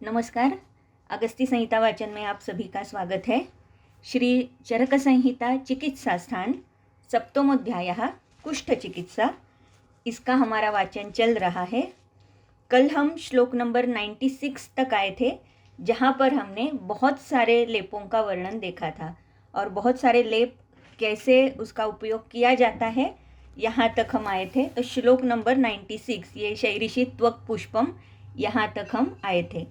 नमस्कार। अगस्ती संहिता वाचन में आप सभी का स्वागत है। श्री चरक संहिता चिकित्सा स्थान सप्तमोध्याय कुष्ठ चिकित्सा, इसका हमारा वाचन चल रहा है। कल हम श्लोक नंबर 96 तक आए थे, जहाँ पर हमने बहुत सारे लेपों का वर्णन देखा था और बहुत सारे लेप कैसे उसका उपयोग किया जाता है, यहाँ तक हम आए थे। तो श्लोक नंबर 96, ये शैरिषि त्वक पुष्पम, यहाँ तक हम आए थे।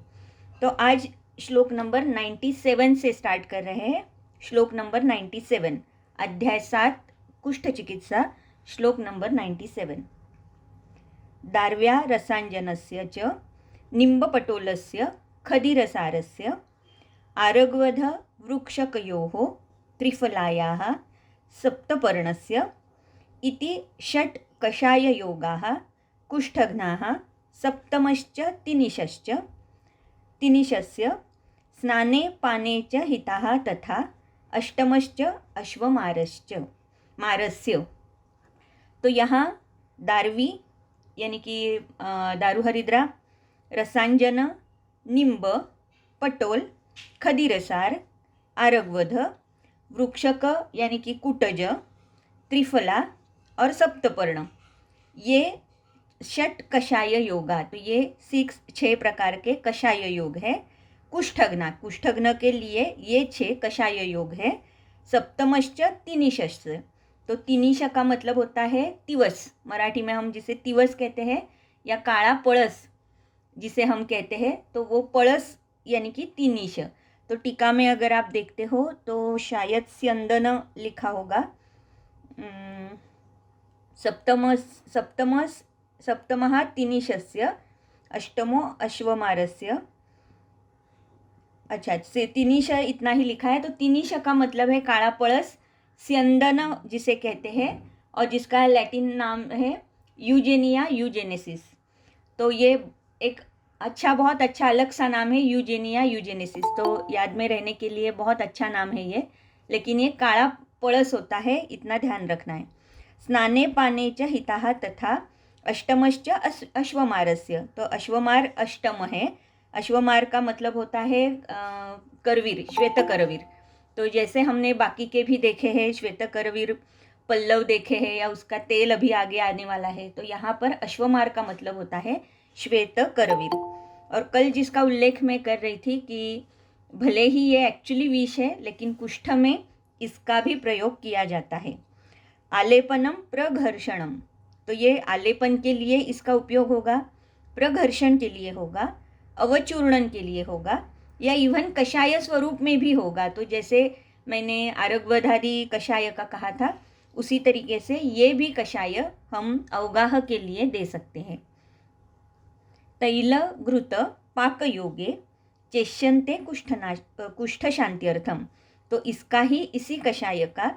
तो आज श्लोक नंबर 97 से स्टार्ट कर रहे हैं। श्लोक नंबर 97, अध्याय 7 कुष्ठ चिकित्सा, श्लोक नंबर 97। दार्व्या रसाञ्जनस्य च निम्बपटोलस्य खदिरसारस्य आरग्वध वृक्षकयोः त्रिफलायाः सप्तपर्णस्य इति षट् कषाययोगाः कुष्ठघ्नाः सप्तमश्च तिनिशस्य स्नाने पाने च हिताः तथा अष्टमश्च मारस्य। तो यहाँ दार्वी यानी कि दारूहरिद्रा, रसांजन, निम्ब, पटोल, खदिरसार, आरग्वध, वृक्षक यानी कि कुटज, त्रिफला और सप्तपर्ण, ये षट कषाय योगा। तो ये 6 प्रकार के कषाय योग है। कुष्ठघ्न के लिए ये 6 कषाय योग है। सप्तमश्च तिनिशश्च, तो तिनिश का मतलब होता है तिवस, मराठी में हम जिसे तिवस कहते हैं, या काला पळस जिसे हम कहते हैं, तो वो पळस यानी कि तिनिश। तो टीका में अगर आप देखते हो तो शायद स्यंदन लिखा होगा। सप्तमः तिनिशस्य, अष्टमो अश्वमारस्य। अच्छा, से तिनिश इतना ही लिखा है। तो तिनिश का मतलब है काला पळस, स्यंदन जिसे कहते हैं, और जिसका लैटिन नाम है यूजेनिया यूजेनेसिस। तो ये एक बहुत अच्छा अलग सा नाम है, यूजेनिया यूजेनेसिस। तो याद में रहने के लिए बहुत अच्छा नाम है ये, लेकिन ये काला पळस होता है, इतना ध्यान रखना है। स्नाने पाने च हिताः तथा अष्टमश्च अश्वमारस्य। तो अश्वमार अष्टम है। अश्वमार का मतलब होता है करवीर, श्वेत करवीर। तो जैसे हमने बाकी के भी देखे हैं, श्वेत करवीर पल्लव देखे हैं, या उसका तेल अभी आगे आने वाला है, तो यहाँ पर अश्वमार का मतलब होता है श्वेत करवीर। और कल जिसका उल्लेख मैं कर रही थी कि भले ही ये एक्चुअली विष है, लेकिन कुष्ठ में इसका भी प्रयोग किया जाता है। आलेपनम प्रघर्षणम, तो ये आलेपन के लिए इसका उपयोग होगा, प्रघर्षण के लिए होगा, अवचूर्णन के लिए होगा, या इवन कषाय स्वरूप में भी होगा। तो जैसे मैंने आरग्वधादि कषाय का कहा था, उसी तरीके से ये भी कषाय हम अवगाह के लिए दे सकते हैं। तैल घृत पाक योगे चेष्यन्ते कुष्ठ शांत्यर्थम, तो इसका ही, इसी कषाय का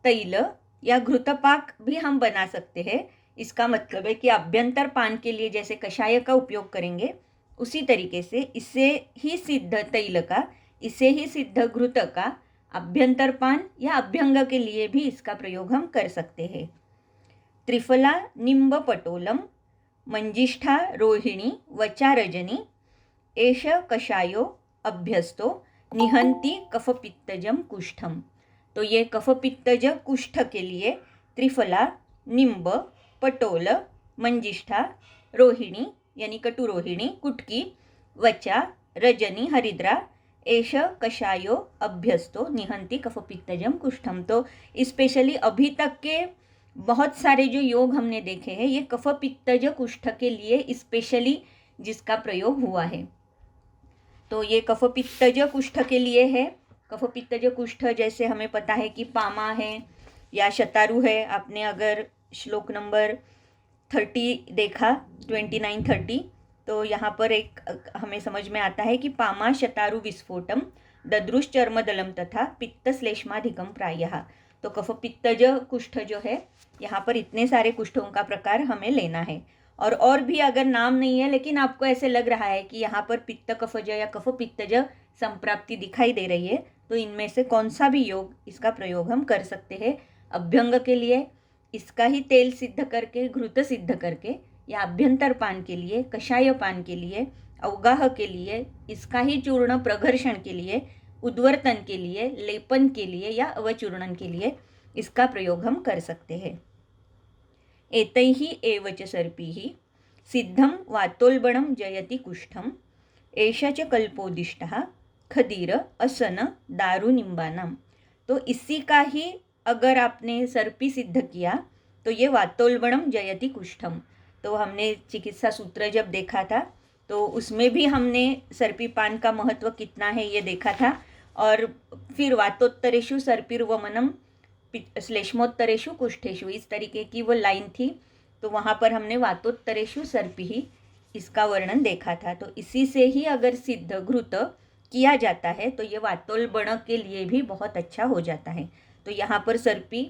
तैल या घृतपाक भी हम बना सकते हैं। इसका मतलब है कि अभ्यंतर पान के लिए जैसे कषाय का उपयोग करेंगे, उसी तरीके से इसे ही सिद्ध तैल का, इसे ही सिद्ध घृत का अभ्यंतर पान या अभ्यंग के लिए भी इसका प्रयोग हम कर सकते हैं। त्रिफला निम्ब पटोलम मंजिष्ठा रोहिणी वचा रजनी एष कषायो अभ्यस्तो निहंती कफपित्तजम कुष्ठम। तो ये कफपित्तज कुष्ठ के लिए त्रिफला, निम्ब, पटोल, मंजिष्ठा, रोहिणी यानी कटुरोहिणी, कुटकी, वचा, रजनी, हरिद्रा, एष कषायो अभ्यस्तो निहंती कफपित्तजम कुष्ठम। तो स्पेशली अभी तक के बहुत सारे जो योग हमने देखे हैं, ये कफपित्तज कुष्ठ के लिए स्पेशली जिसका प्रयोग हुआ है। तो ये कफपित्तज कुष्ठ के लिए है। कफपित्तज कुष्ठ जैसे हमें पता है कि पामा है या शतारू है। आपने अगर श्लोक नंबर 30 देखा, 29-30, तो यहाँ पर एक हमें समझ में आता है कि पामा शतारू विस्फोटम दद्रुश्चर्मदलम तथा पित्तश्लेष्माधिकम प्रायः। तो कफपित्तज कुष्ठ जो है, यहाँ पर इतने सारे कुष्ठों का प्रकार हमें लेना है। और भी अगर नाम नहीं है, लेकिन आपको ऐसे लग रहा है कि यहाँ पर पित्त कफज या कफ पित्तज संप्राप्ति दिखाई दे रही है, तो इनमें से कौन सा भी योग, इसका प्रयोग हम कर सकते हैं। अभ्यंग के लिए इसका ही तेल सिद्ध करके, घृत सिद्ध करके, या अभ्यंतर पान के लिए, कषाय पान के लिए अवगाह के लिए, इसका ही चूर्ण प्रघर्षण के लिए, उद्वर्तन के लिए, लेपन के लिए या अवचूर्णन के लिए इसका प्रयोग हम कर सकते हैं। एतैः एव च सर्पैः सिद्धं वातोल्बणं जयति कुष्ठम् एष च कल्पोदिष्टः खदीर असन दारुनिम्बानाम। तो इसी का ही अगर आपने सर्पी सिद्ध किया तो ये वातोल्बणम जयति कुष्ठम। तो हमने चिकित्सा सूत्र जब देखा था तो उसमें भी हमने सर्पी पान का महत्व कितना है ये देखा था, और फिर वातोत्तरेषु सर्पिर्वमनम श्लेष्मोत्तरेषु कुष्ठेषु, इस तरीके की वो लाइन थी। तो वहाँ पर हमने वातोत्तरेषु सर्पी इसका वर्णन देखा था। तो इसी से ही अगर सिद्ध घृत किया जाता है तो ये वातोल्बण के लिए भी बहुत अच्छा हो जाता है। तो यहाँ पर सर्पी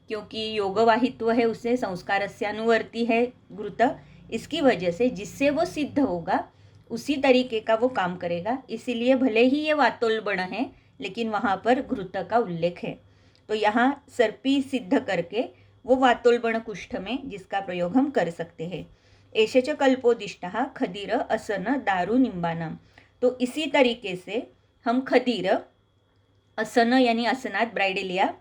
क्योंकि योगवाहित्व है, उससे संस्कारस्य अनुवर्ती है घृत, इसकी वजह से जिससे वो सिद्ध होगा उसी तरीके का वो काम करेगा। इसीलिए भले ही ये वातोल्बण है लेकिन वहाँ पर घृत का उल्लेख है। तो यहाँ सर्पी सिद्ध करके वो वातोल्बण कुष्ठ में जिसका प्रयोग हम कर सकते हैं। एष च कल्पोदिष्टः खदीर असन दारू निम्बानाम। तो इसी तरीके से हम खदीर, असन यानी असनात ब्राइडेलिया,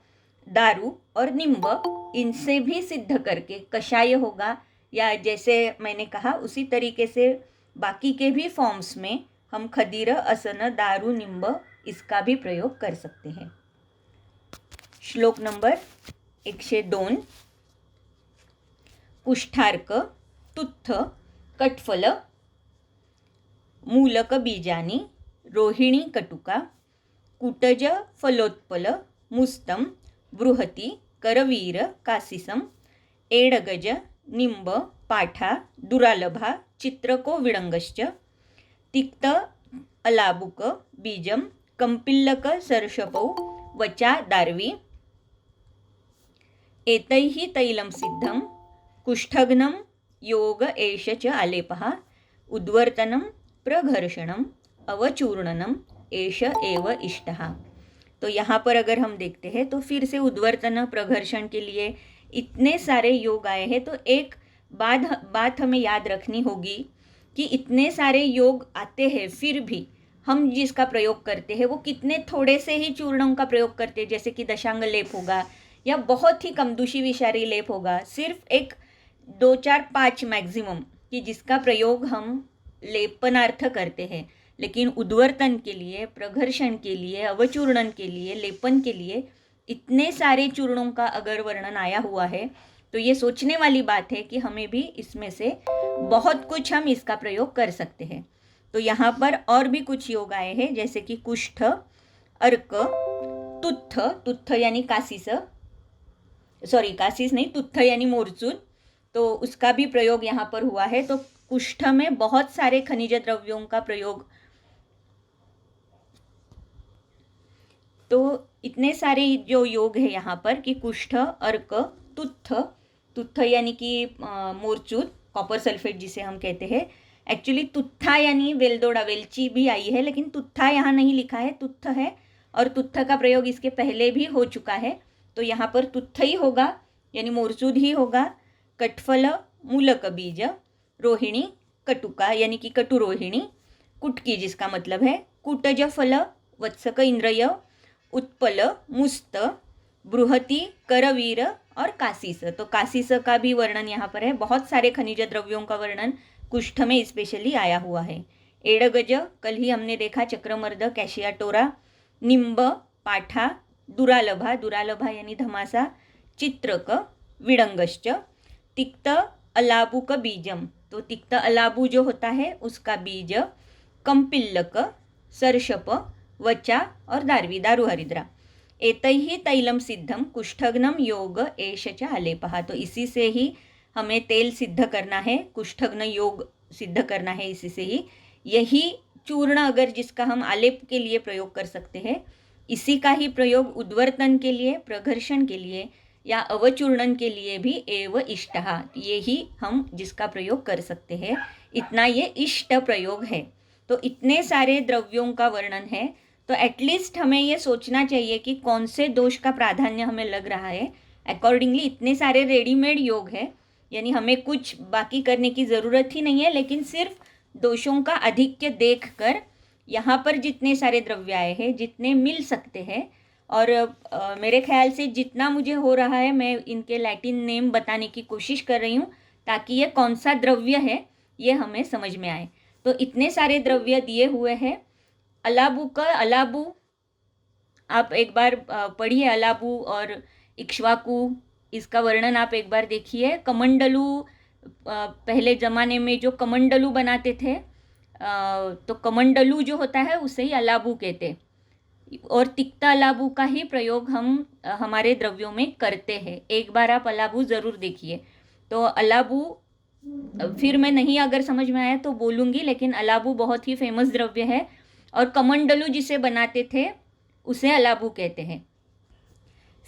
दारू और निम्ब, इनसे भी सिद्ध करके कषाय होगा, या जैसे मैंने कहा उसी तरीके से बाकी के भी फॉर्म्स में हम खदीर, असन, दारू, निम्ब इसका भी प्रयोग कर सकते हैं। श्लोक नंबर 102। कुष्ठार्क तुत्थ कटफल मूलक बीजानी रोहिणी कटुका कुटज फलोत्पल मुस्तम बृहति करवीर कासिसम एडगज निंब पाठा दुरालभा चित्रको विडंगश्च तिक्त अलाबुक बीजम कंपिल्लक सर्षपौ वचा दार्वी। एतैः तैलं सिद्धं कुष्ठघ्नं योग एष च आलेपः उद्वर्तनं प्रघर्षणं अवचूर्णनम एष एव इष्टः। तो यहाँ पर अगर हम देखते हैं तो फिर से उद्वर्तन प्रघर्षण के लिए इतने सारे योग आए हैं। तो एक बात हमें याद रखनी होगी कि इतने सारे योग आते हैं फिर भी हम जिसका प्रयोग करते हैं वो कितने थोड़े से ही चूर्णों का प्रयोग करते हैं, जैसे कि दशांग लेप होगा या बहुत ही कमदूषी विषारी लेप होगा, सिर्फ एक 2, 4, 5 मैक्सिमम कि जिसका प्रयोग हम लेपनार्थ करते हैं। लेकिन उद्वर्तन के लिए, प्रघर्षण के लिए, अवचूर्णन के लिए, लेपन के लिए इतने सारे चूर्णों का अगर वर्णन आया हुआ है तो ये सोचने वाली बात है कि हमें भी इसमें से बहुत कुछ हम इसका प्रयोग कर सकते हैं। तो यहाँ पर और भी कुछ योग आए हैं, जैसे कि कुष्ठ, अर्क, तुत्थ, तुत्थ यानी कासिस, कासिस नहीं, तुत्थ यानी मोरचूद, तो उसका भी प्रयोग यहाँ पर हुआ है। तो कुष्ठ में बहुत सारे खनिज द्रव्यों का प्रयोग, तो इतने सारे जो योग है यहाँ पर कि कुष्ठ, अर्क, तुत्थ, तुत्थ यानी कि मोरचूद, कॉपर सल्फेट जिसे हम कहते हैं। एक्चुअली तुत्था यानी वेलदोड़ा, वेलची भी आई है लेकिन तुत्था यहाँ नहीं लिखा है, तुत्थ है, और तुत्थ का प्रयोग इसके पहले भी हो चुका है। तो यहाँ पर तुत्थ ही होगा यानी मोरचूद ही होगा। कटफल मूलक बीज, रोहिणी कटुका यानी कि कटुरोहिणी, कुटकी जिसका मतलब है, कुटज फल वत्सक इंद्रय, उत्पल मुस्त, बृहति करवीर और कासिस। तो कासिस का भी वर्णन यहाँ पर है। बहुत सारे खनिज द्रव्यों का वर्णन कुष्ठ में स्पेशली आया हुआ है। एडगज कल ही हमने देखा, चक्रमर्द, कैशियाटोरा, निम्ब, पाठा, दुरालभा, दुरालभा यानी धमासा, चित्रक, विडंगश्च, तिक्त अलाबुक बीजम, तो तिक्त अलाबू जो होता है उसका बीज, कंपिल्लक, सर्षप, वचा और दार्वी, दारू हरिद्रा। एतैः तैलम सिद्धम कुष्ठघ्नम योग एष च आलेपः। तो इसी से ही हमें तेल सिद्ध करना है, कुष्ठघ्न योग सिद्ध करना है इसी से ही। यही चूर्ण अगर जिसका हम आलेप के लिए प्रयोग कर सकते हैं, इसी का ही प्रयोग उद्वर्तन के लिए, प्रघर्षण के लिए या अवचूर्णन के लिए भी एव इष्टः, ये ही हम जिसका प्रयोग कर सकते हैं, इतना ये इष्ट प्रयोग है। तो इतने सारे द्रव्यों का वर्णन है, तो एटलीस्ट हमें ये सोचना चाहिए कि कौन से दोष का प्राधान्य हमें लग रहा है। अकॉर्डिंगली इतने सारे रेडीमेड योग है, यानी हमें कुछ बाकी करने की ज़रूरत ही नहीं है, लेकिन सिर्फ दोषों का आधिक्य देखकर यहाँ पर जितने सारे द्रव्य आए हैं, जितने मिल सकते हैं, और मेरे ख्याल से जितना मुझे हो रहा है मैं इनके लैटिन नेम बताने की कोशिश कर रही हूँ ताकि ये कौन सा द्रव्य है ये हमें समझ में आए। तो इतने सारे द्रव्य दिए हुए हैं। अलाबू का अलाबू आप एक बार पढ़िए, अलाबू और इक्ष्वाकु, इसका वर्णन आप एक बार देखिए। कमंडलू, पहले ज़माने में जो कमंडलू बनाते थे, तो कमंडलू जो होता है उसे ही अलाबू कहते, और तिक्ता अलाबू का ही प्रयोग हम हमारे द्रव्यों में करते हैं। एक बार आप अलाबू ज़रूर देखिए। तो अलाबू फिर मैं नहीं अगर समझ में आया तो बोलूँगी, लेकिन अलाबू बहुत ही फेमस द्रव्य है, और कमंडलू जिसे बनाते थे उसे अलाबू कहते हैं।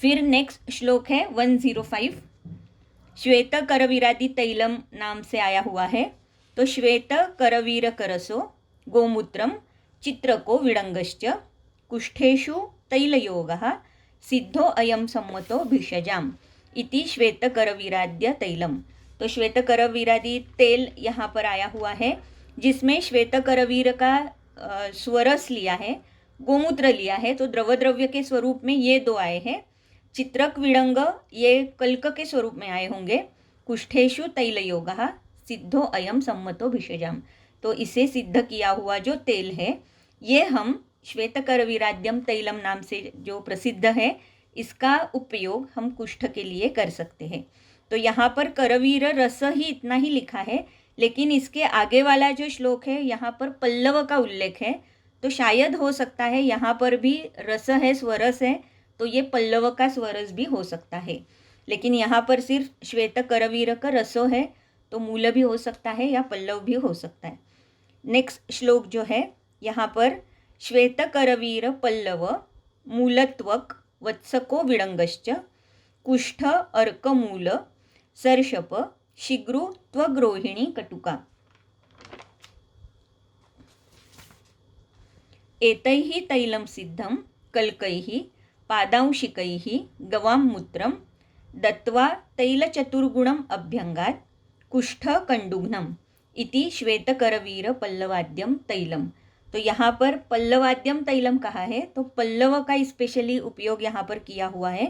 फिर नेक्स्ट श्लोक है 105, श्वेत करवीरादि तैलम नाम से आया हुआ है। तो श्वेत करवीर करसो गोमूत्रम चित्रको विडंगश्च कुष्ठेषु तैलयोगः सिद्धो अयम सम्मतो भिषजाम इति श्वेत करवीराद्य तैलम। तो श्वेत करवीरादि तेल यहाँ पर आया हुआ है, जिसमें श्वेत करवीर का स्वरस लिया है, गोमूत्र लिया है, तो द्रव्य के स्वरूप में ये दो आए हैं। चित्रक विडंग ये कल्क के स्वरूप में आए होंगे। कुष्ठेषु तैलयोगः सिद्धो अयम सम्मतो भिषजाम, तो इसे सिद्ध किया हुआ जो तेल है ये हम श्वेत करवीराद्यम तैलम नाम से जो प्रसिद्ध है, इसका उपयोग हम कुष्ठ के लिए कर सकते हैं। तो यहाँ पर करवीर रस ही इतना ही लिखा है, लेकिन इसके आगे वाला जो श्लोक है यहाँ पर पल्लव का उल्लेख है, तो शायद हो सकता है यहाँ पर भी रस है, स्वरस है, तो ये पल्लव का स्वरस भी हो सकता है। लेकिन यहाँ पर सिर्फ श्वेत करवीर का रसो है, तो मूल भी हो सकता है या पल्लव भी हो सकता है। नेक्स्ट श्लोक जो है यहाँ पर, श्वेत करवीर पल्लव मूलत्वक वत्सको विडंगश्च कुष्ठ अर्कमूल सर्षप शिग्रु त्वग्रोहिणी कटुका एतैः तैलं सिद्धं कल्कैः पादांशिकैः गवां मूत्रं दत्वा तैलचतुर्गुणम् अभ्यंगात् कुष्ठ कंडुघ्नम इति श्वेतकरवीर पल्लवाद्यम तैलम। तो यहाँ पर पल्लवाद्यम तैलम कहा है, तो पल्लव का स्पेशली उपयोग यहाँ पर किया हुआ है।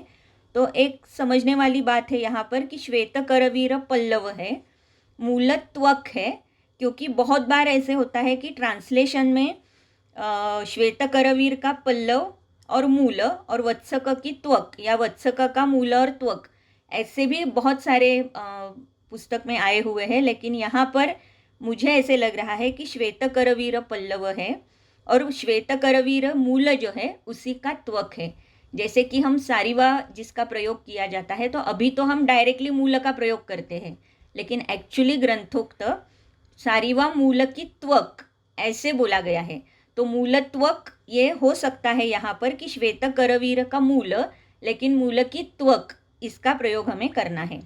तो एक समझने वाली बात है यहाँ पर कि श्वेतकरवीर पल्लव है, मूलत्वक है, क्योंकि बहुत बार ऐसे होता है कि ट्रांसलेशन में श्वेतकरवीर का पल्लव और मूल और वत्सक की त्वक या वत्सक का मूल और त्वक, ऐसे भी बहुत सारे पुस्तक में आए हुए हैं। लेकिन यहाँ पर मुझे ऐसे लग रहा है कि श्वेतकरवीर पल्लव है और श्वेतकरवीर मूल जो है उसी का त्वक है। जैसे कि हम सारीवा जिसका प्रयोग किया जाता है, तो अभी तो हम डायरेक्टली मूल का प्रयोग करते हैं, लेकिन एक्चुअली ग्रंथोक्त सारीवा मूल की त्वक ऐसे बोला गया है। तो मूलत्वक ये हो सकता है यहाँ पर कि श्वेतकरवीर का मूल, लेकिन मूल की त्वक, इसका प्रयोग हमें करना है।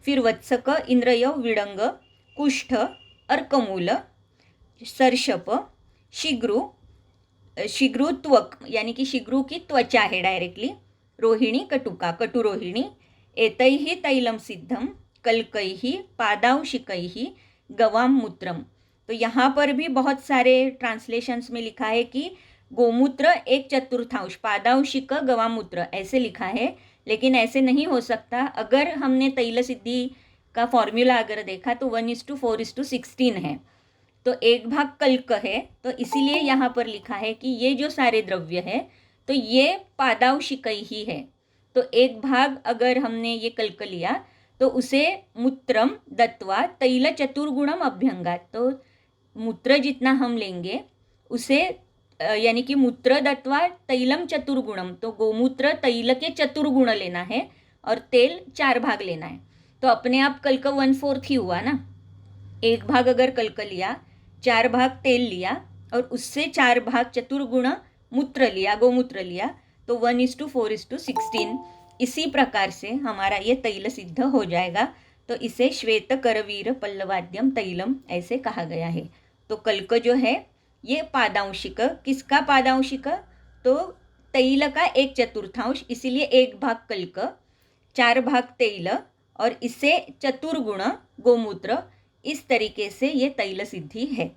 फिर वत्सक, इंद्रयव, विडंग, कुष्ठ, अर्कमूल, सर्षप, शिग्रु, शिग्रु त्वक यानी कि शिग्रु की त्वचा है डायरेक्टली, रोहिणी कटुका, कटुरोहिणी, एतैः तैलम सिद्धम कल्कैः पादांशिकैः गवां मूत्रम। तो यहाँ पर भी बहुत सारे ट्रांसलेशंस में लिखा है कि गोमूत्र 1/4, पादांशिक गवामूत्र ऐसे लिखा है, लेकिन ऐसे नहीं हो सकता। अगर हमने तैल सिद्धि का फॉर्मूला अगर देखा तो 1:4:16 है, तो 1 भाग कल्क है, तो इसीलिए यहाँ पर लिखा है कि ये जो सारे द्रव्य है तो ये पादांशिक ही है। तो 1 भाग अगर हमने ये कल्क लिया तो उसे मूत्रम दत्वा तैल चतुर्गुणम अभ्यंगात, तो मूत्र जितना हम लेंगे उसे यानी कि मूत्र दत्वा तैलम चतुर्गुणम, तो गोमूत्र तैल के चतुर्गुण लेना है और तेल 4 भाग लेना है। तो अपने आप कल्क 1/4 ही हुआ ना। 1 भाग अगर कल्क लिया, 4 भाग तेल लिया और उससे 4 भाग चतुर्गुण मूत्र लिया, गोमूत्र लिया, तो 1:4:16 इसी प्रकार से हमारा ये तैल सिद्ध हो जाएगा। तो इसे श्वेत करवीर पल्लवाद्यम तैलम ऐसे कहा गया है। तो कल्क जो है ये पादांशिक, किसका पादांशिक, तो तैल का 1/4, इसीलिए 1 भाग कल्क, 4 भाग तेल और इससे चतुर्गुण गोमूत्र, इस तरीके से ये तैल सिद्धि है।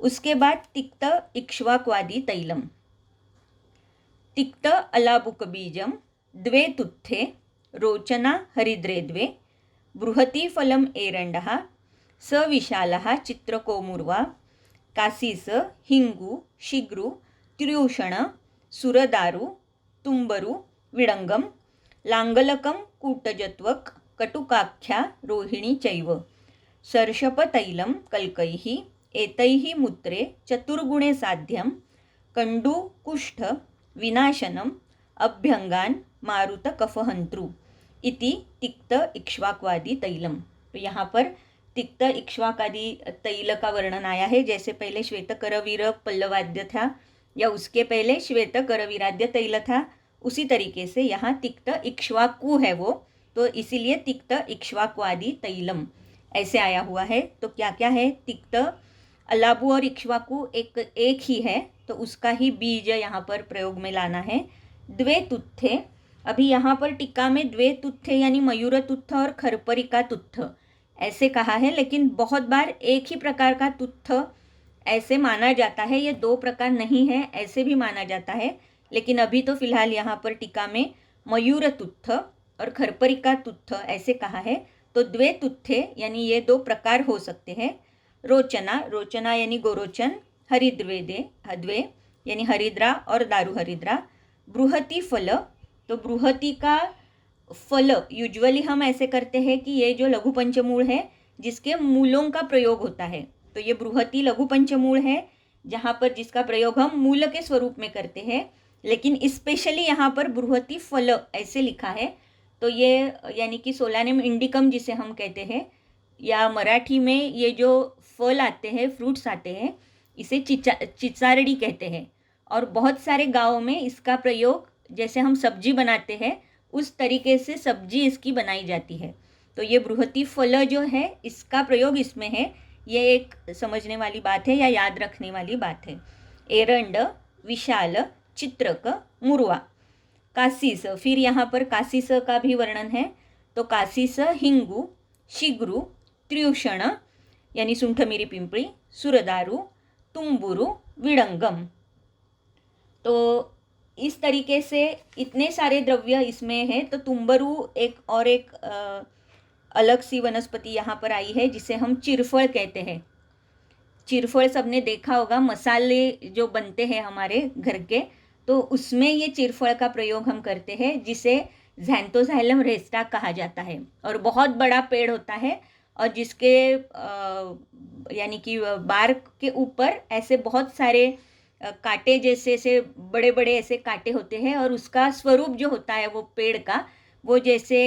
उसके बाद तिक्त इक्ष्वाक्वादी तैलम। तिक्त अलाबुकबीजम द्वे तुत्थे रोचना हरिद्रे द्वे बृहती फलम एरंडः सविशालः चित्रकोमुर्वा कासीस हिंगू शिग्रु त्र्यूषण सुरदारु तुम्बरु विडंगम लांगलकम कूटजत्वक कटुकाख्या रोहिणी चैव सर्षपतैलं कल्कैः एतैः मूत्रे चतुर्गुणे साध्यं कंडू कुष्ठ विनाशनम अभ्यंगान मारुत कफहंत्रु इति तिक्त इक्ष्वाक्वादी तैलम। तो यहाँ पर तिक्त इक्ष्वाकादि तैल का वर्णन आया है। जैसे पहले श्वेत करवीर पल्लवाद्य था या उसके पहले श्वेत करवीराद्य तैल था, उसी तरीके से यहाँ तिक्त इक्ष्वाकु है वो, तो इसीलिए तिक्त इक्ष्वाक्वादी तैलम ऐसे आया हुआ है। तो क्या क्या है? तिक्त, अलाबु और इक्ष्वाकु एक ही है, तो उसका ही बीज यहाँ पर प्रयोग में लाना है। द्वे तुत्थे, अभी यहाँ पर टीका में द्वे तुत्थे यानी मयूर तुत्थ और खरपरिका तुत्थ ऐसे कहा है, लेकिन बहुत बार एक ही प्रकार का तुत्थ ऐसे माना जाता है। ये दो प्रकार नहीं है ऐसे भी माना जाता है, लेकिन अभी तो फिलहाल यहाँ पर टीका में मयूर तुत्थ और खरपरिका तुत्थ ऐसे कहा है। तो द्वे तुत्थे यानी ये दो प्रकार हो सकते हैं। रोचना, रोचना यानी गोरोचन, हरिद्वे यानी हरिद्रा और दारू हरिद्रा। बृहती फल, तो बृहती का फल यूजुअली हम ऐसे करते हैं कि ये जो लघु पंचमूल है जिसके मूलों का प्रयोग होता है, तो ये बृहती लघु पंचमूल है जहाँ पर जिसका प्रयोग हम मूल के स्वरूप में करते हैं, लेकिन स्पेशली यहाँ पर बृहती फल ऐसे लिखा है। तो ये यानी कि सोलानेम इंडिकम जिसे हम कहते हैं, या मराठी में ये जो फल आते हैं, फ्रूट्स आते हैं, इसे चिचारड़ी कहते हैं। और बहुत सारे गाँवों में इसका प्रयोग जैसे हम सब्जी बनाते हैं उस तरीके से सब्जी इसकी बनाई जाती है। तो ये बृहती फल जो है इसका प्रयोग इसमें है, ये एक समझने वाली बात है या याद रखने वाली बात है। एरंड, विशाल, चित्रक, मुरवा। कासीस, फिर यहाँ पर कासीस का भी वर्णन है। तो कासीस हिंगू शिग्रु त्र्यूषण यानी सुंठमिरी पिंपड़ी, सुरदारू, तुम्बुरु, विडंगम। तो इस तरीके से इतने सारे द्रव्य इसमें हैं। तो तुम्बरु एक अलग सी वनस्पति यहाँ पर आई है जिसे हम चिरफल कहते हैं। चिरफल सबने देखा होगा, मसाले जो बनते हैं हमारे घर के, तो उसमें ये चिरफल का प्रयोग हम करते हैं, जिसे ज़ैंथोज़ाइलम रेस्टा कहा जाता है। और बहुत बड़ा पेड़ होता है और जिसके यानी कि बार्क के ऊपर ऐसे बहुत सारे कांटे जैसे से बड़े बड़े ऐसे कांटे होते हैं, और उसका स्वरूप जो होता है वो पेड़ का, वो जैसे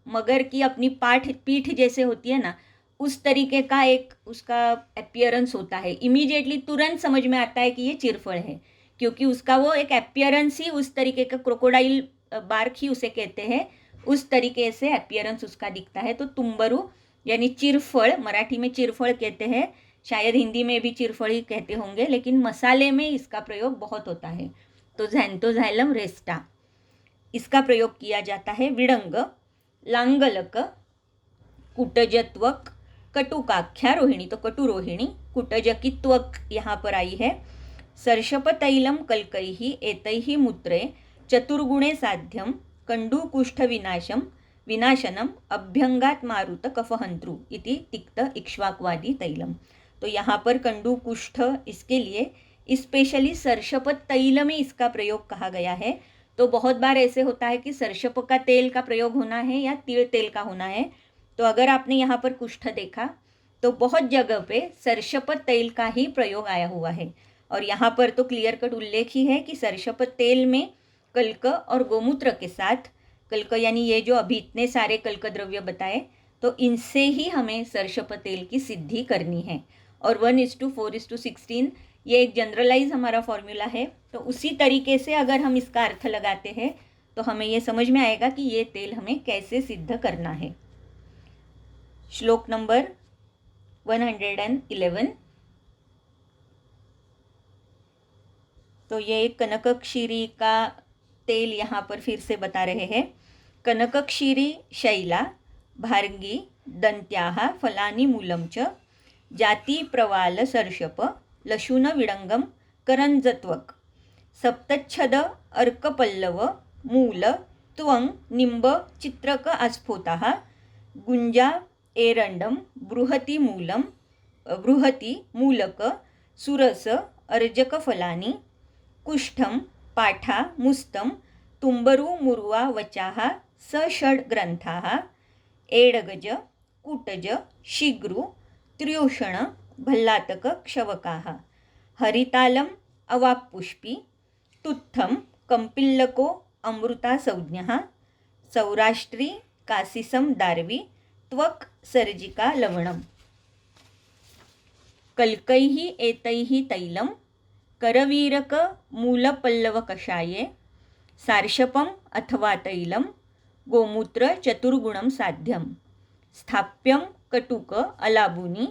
मगर की अपनी पीठ जैसे होती है ना, उस तरीके का एक उसका अपीयरेंस होता है। इमीडिएटली तुरंत समझ में आता है कि ये चिरफल है, क्योंकि उसका वो एक अपीयरेंस ही उस तरीके का, क्रोकोडाइल बार्क ही उसे कहते हैं, उस तरीके से अपीयरेंस उसका दिखता है। तो तुम्बरु यानी चिरफल, मराठी में चिरफल कहते हैं, शायद हिंदी में भी चिरफल ही कहते होंगे, लेकिन मसाले में इसका प्रयोग बहुत होता है। तो ज़ैंथोज़ाइलम रेस्टा इसका प्रयोग किया जाता है। विडंग, लांगलक, कुटजत्वक, कटुकाख्या रोहिणी, तो कटु रोहिणी, कुटजकित्वक यहाँ पर आई है। सर्षपतैलम कल्कैः एतैः मूत्रे चतुर्गुणे साध्यम कंडूकुष्ठ विनाशनम अभ्यंगात मारुत कफहंत्रु इति तिक्त इक्ष्वाक्वादी तैलम। तो यहाँ पर कंडू कुष्ठ इसके लिए स्पेशली सर्षप तैल में इसका प्रयोग कहा गया है। तो बहुत बार ऐसे होता है कि सर्षप का तेल का प्रयोग होना है या तिल तेल का होना है। तो अगर आपने यहाँ पर कुष्ठ देखा तो बहुत जगह पे सर्षप तेल का ही प्रयोग आया हुआ है, और यहाँ पर तो क्लियर कट उल्लेख ही है कि सर्षप तेल में कल्क और गोमूत्र के साथ, कल्क यानी ये जो अभी इतने सारे कल्क द्रव्य बताए, तो इनसे ही हमें सर्षप तेल की सिद्धि करनी है। और 1:4:16 ये एक जनरलाइज हमारा फॉर्मूला है। तो उसी तरीके से अगर हम इसका अर्थ लगाते हैं तो हमें ये समझ में आएगा कि ये तेल हमें कैसे सिद्ध करना है। श्लोक नंबर 111। तो ये कनकक्षीरी का तेल यहाँ पर फिर से बता रहे हैं। कनकक्षीरी शैला भार्गी दंत्याः फलानि मूलं च जाति प्रवाल सर्षप लशुन विडंगम करंजत्वक सप्तच्छद अर्कपल्लव मूल त्वं निंब चित्रक आस्फोताः गुंजा एरंडम बृहती मूलक सुरस अर्जकफलानि कुष्ठम पाठा मुस्तम तुम्बरू मुर्वा वचाः सषड्ग्रंथाः एडगज कुटज शीघ्रु त्र्यूषण भल्लातक क्षवकाः हरितालम अवाक्पुष्पी तुत्थम कंपिल्लको अमृता संज्ञः सौराष्ट्री कासिसम दार्वी त्वक सर्जिका लवणम कल्कैः एतैः तैलं करवीरक मूलपल्लवकषाये सार्षपम अथवा तैलं गोमूत्र चतुर्गुणं साध्यं स्थाप्यं कटुक अलाबुनी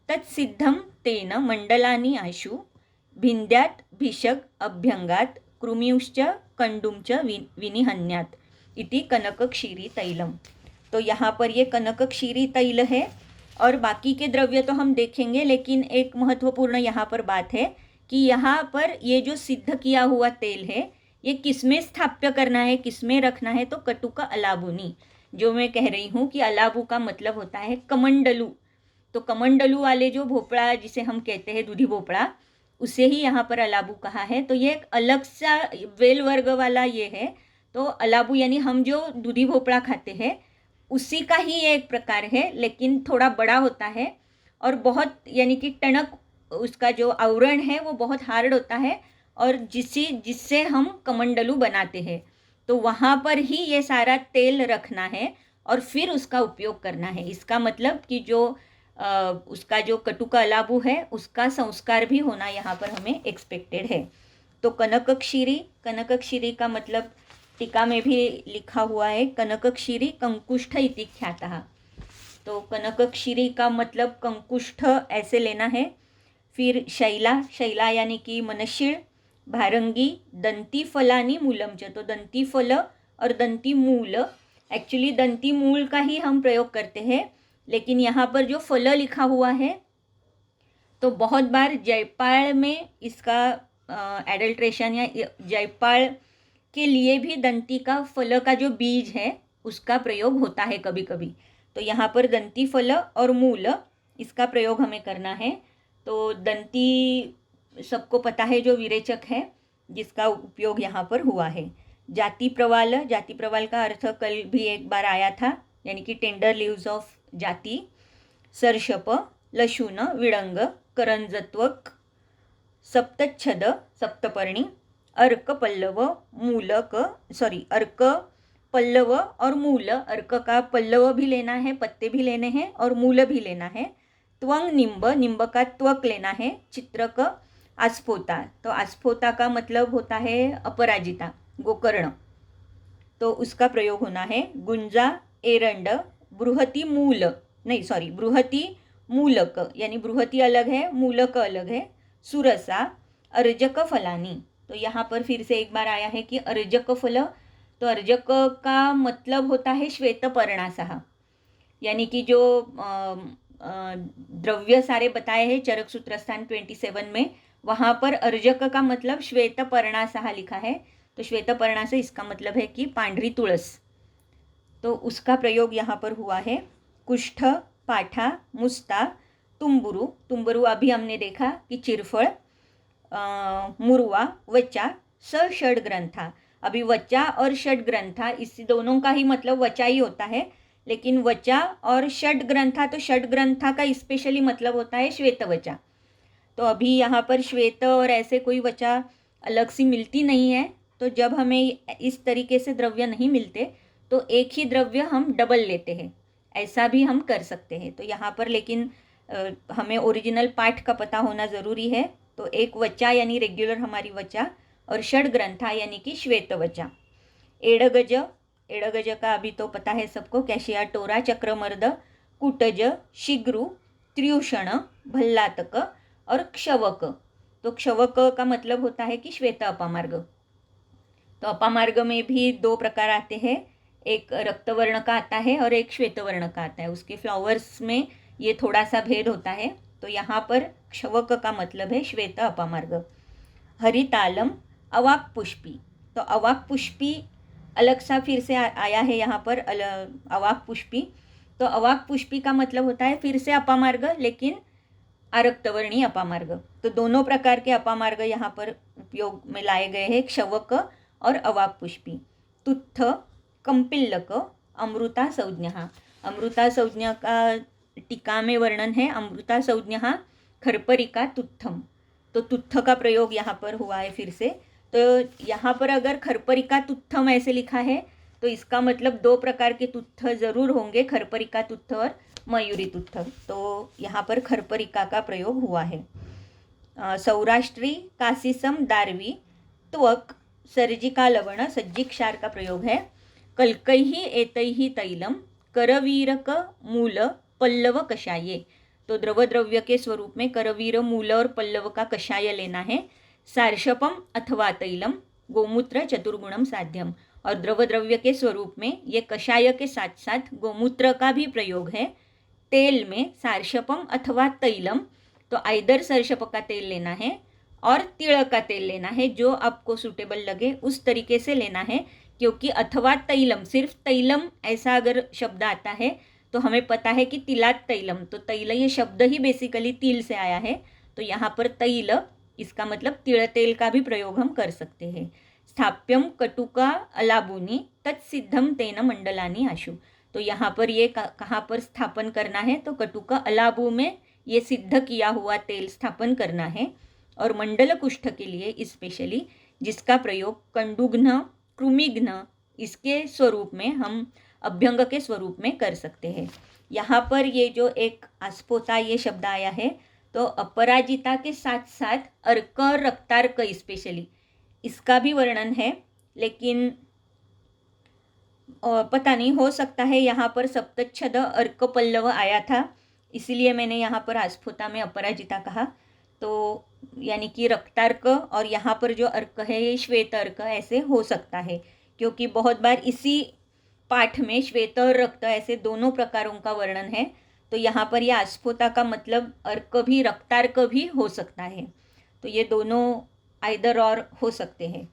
तत्सिद्धं तेन मंडलानि आशु भिन्द्यात् भिषग अभ्यंगात् कृमिंश्च कंडुंच विनिहन्यात् इति कनकक्षीरी तैलम। तो यहाँ पर ये कनकक्षीरी तैल है और बाकी के द्रव्य तो हम देखेंगे, लेकिन एक महत्वपूर्ण यहाँ पर बात है कि यहाँ पर ये जो सिद्ध किया हुआ तेल है ये किसमें स्थाप्य करना है, किसमें रखना है, तो कटुका अलाबुनी। जो मैं कह रही हूँ कि अलाबू का मतलब होता है कमंडलू। तो कमंडलू वाले जो भोपड़ा जिसे हम कहते हैं दूधी भोपड़ा, उसे ही यहाँ पर अलाबू कहा है। तो ये एक अलग सा वेल वर्ग वाला ये है। तो अलाबू यानी हम जो दूधी भोपड़ा खाते हैं उसी का ही एक प्रकार है, लेकिन थोड़ा बड़ा होता है और बहुत यानी कि टणक उसका जो आवरण है वो बहुत हार्ड होता है और जिससे हम कमंडलू बनाते हैं। तो वहाँ पर ही ये सारा तेल रखना है और फिर उसका उपयोग करना है। इसका मतलब कि जो उसका जो कटुका अलाबू है उसका संस्कार भी होना यहाँ पर हमें एक्सपेक्टेड है। तो कनकक्षीरी का मतलब टीका में भी लिखा हुआ है कनकक्षीरी कंकुष्ठ इति ख्यातः। तो कनकक्षीरी का मतलब कंकुष्ठ ऐसे लेना है। फिर शैला यानी कि मनशील, भारंगी, दंती फलानी मूलम च। तो दंती फल और दंती मूल, एक्चुअली दंती मूल का ही हम प्रयोग करते हैं, लेकिन यहाँ पर जो फल लिखा हुआ है तो बहुत बार जयपाल में इसका एडल्ट्रेशन या जयपाल के लिए भी दंती का फल का जो बीज है उसका प्रयोग होता है कभी कभी। तो यहाँ पर दंती फल और मूल इसका प्रयोग हमें करना है। तो दंती सबको पता है जो विरेचक है जिसका उपयोग यहाँ पर हुआ है। जाति प्रवाल का अर्थ कल भी एक बार आया था, यानी कि टेंडर लीव्स ऑफ जाति। सर्षप, लशुन, विडंग, करंजत्वक, सप्तच्छद सप्तपर्णी, अर्क पल्लव और मूल। अर्क का पल्लव भी लेना है, पत्ते भी लेने हैं और मूल भी लेना है। त्वंग निंब का त्वक लेना है। चित्रक आस्फोता, तो आस्फोता का मतलब होता है अपराजिता, गोकर्ण, तो उसका प्रयोग होना है। गुंजा एरंड, बृहती मूलक, यानी बृहती अलग है, मूलक अलग है। सुरसा, अर्जक फलानी। तो यहाँ पर फिर से एक बार आया है कि अर्जक फल, तो अर्जक का मतलब होता है श्वेतपर्णासः, यानी कि जो द्रव्य सारे बताए हैं चरक सूत्रस्थान 27 में, वहाँ पर अर्जक का मतलब श्वेतपर्णासः लिखा है। तो श्वेतपर्णास इसका मतलब है कि पांढरी तुळस, तो उसका प्रयोग यहाँ पर हुआ है। कुष्ठ, पाठा, मुस्ता, तुम्बरू अभी हमने देखा कि चिरफळ, मुरवा, वचा, षड्ग्रंथा। अभी वचा और षड्ग्रंथा इस दोनों का ही मतलब वचा ही होता है, लेकिन वचा और षड्ग्रंथा, तो षड्ग्रंथा का स्पेशली मतलब होता है श्वेत वचा। तो अभी यहाँ पर श्वेत और ऐसे कोई वचा अलग सी मिलती नहीं है। तो जब हमें इस तरीके से द्रव्य नहीं मिलते तो एक ही द्रव्य हम डबल लेते हैं, ऐसा भी हम कर सकते हैं। तो यहाँ पर लेकिन हमें ओरिजिनल पाठ का पता होना ज़रूरी है। तो एक वचा यानी रेगुलर हमारी वचा और षड्ग्रंथा यानी कि श्वेत वचा। एड़गज का अभी तो पता है सबको, कैशिया टोरा, चक्रमर्द, कुटज, शीघ्रु, त्र्यूषण, भल्लातक और क्षवक। तो क्षवक का मतलब होता है कि श्वेत अपामार्ग। तो अपामार्ग में भी दो प्रकार आते हैं, एक रक्तवर्ण का आता है और एक श्वेतवर्ण का आता है। उसके फ्लावर्स में ये थोड़ा सा भेद होता है। तो यहाँ पर क्षवक का मतलब है श्वेत अपामार्ग। हरितालम अवाक पुष्पी, तो अवाक पुष्पी अलग सा फिर से आया है यहाँ पर अवाक पुष्पी। तो अवाक पुष्पी का मतलब होता है फिर से अपामार्ग, लेकिन आरक्तवर्णी अपामार्ग। तो दोनों प्रकार के अपामार्ग यहाँ पर उपयोग में लाए गए हैं, क्षवक और अवाक पुष्पी। तुत्थ, कंपिल्लक, अमृता संज्ञा। अमृता संज्ञा का टीका में वर्णन है, अमृता संज्ञा खरपरिका तुत्थम। तो तुत्थ का प्रयोग यहाँ पर हुआ है फिर से। तो यहाँ पर अगर खरपरिका तुत्थम ऐसे लिखा है तो इसका मतलब दो प्रकार के तुत्थ जरूर होंगे, खरपरिका तुत्थ और मयूरी तुत्थ। तो यहाँ पर खरपरिका का प्रयोग हुआ है। सौराष्ट्री कासीसम दारवी त्वक सर्जिका लवण सज्जिक्षार का प्रयोग है। कल्कैहि एतैहि तैलम करवीरक मूल पल्लव कषाये। तो द्रव्य के स्वरूप में करवीर, मूल और पल्लव का कषाय लेना है। सार्षपम अथवा तैलम गोमूत्र चतुर्गुणम साध्यम। और द्रव्य के स्वरूप में ये कषाय के साथ साथ गोमूत्र का भी प्रयोग है। तेल में सार्षपम अथवा तैलम, तो आइदर सर्षप का तेल लेना है और तिल का तेल लेना है, जो आपको सूटेबल लगे उस तरीके से लेना है। क्योंकि अथवा तैलम, सिर्फ तैलम ऐसा अगर शब्द आता है तो हमें पता है कि तिलात तैलम, तो तैल ये शब्द ही बेसिकली तिल से आया है। तो यहाँ पर तैल, इसका मतलब तिल तेल का भी प्रयोग हम कर सकते हैं। स्थाप्यम कटुका अलाबुनी तत्सिद्धम तेन मंडलानी आशु। तो यहाँ पर ये कहाँ पर स्थापन करना है, तो कटुका अलाबू में ये सिद्ध किया हुआ तेल स्थापन करना है। और मंडल कुष्ठ के लिए स्पेशली जिसका प्रयोग कंडुघ्न, कृमिघ्न इसके स्वरूप में, हम अभ्यंग के स्वरूप में कर सकते हैं। यहाँ पर ये जो एक आस्पोता ये शब्द आया है, तो अपराजिता के साथ साथ अर्क और रक्तार्क स्पेशली इसका भी वर्णन है। लेकिन पता नहीं, हो सकता है यहाँ पर सप्तच्छद अर्क पल्लव आया था, इसीलिए मैंने यहाँ पर आस्फोता में अपराजिता कहा। तो यानी कि रक्तार्क और यहाँ पर जो अर्क है ये श्वेत अर्क ऐसे हो सकता है, क्योंकि बहुत बार इसी पाठ में श्वेत और रक्त ऐसे दोनों प्रकारों का वर्णन है। तो यहाँ पर यह आस्फोता का मतलब अर्क भी रक्तार्क भी हो सकता है। तो ये दोनों आइदर और हो सकते हैं।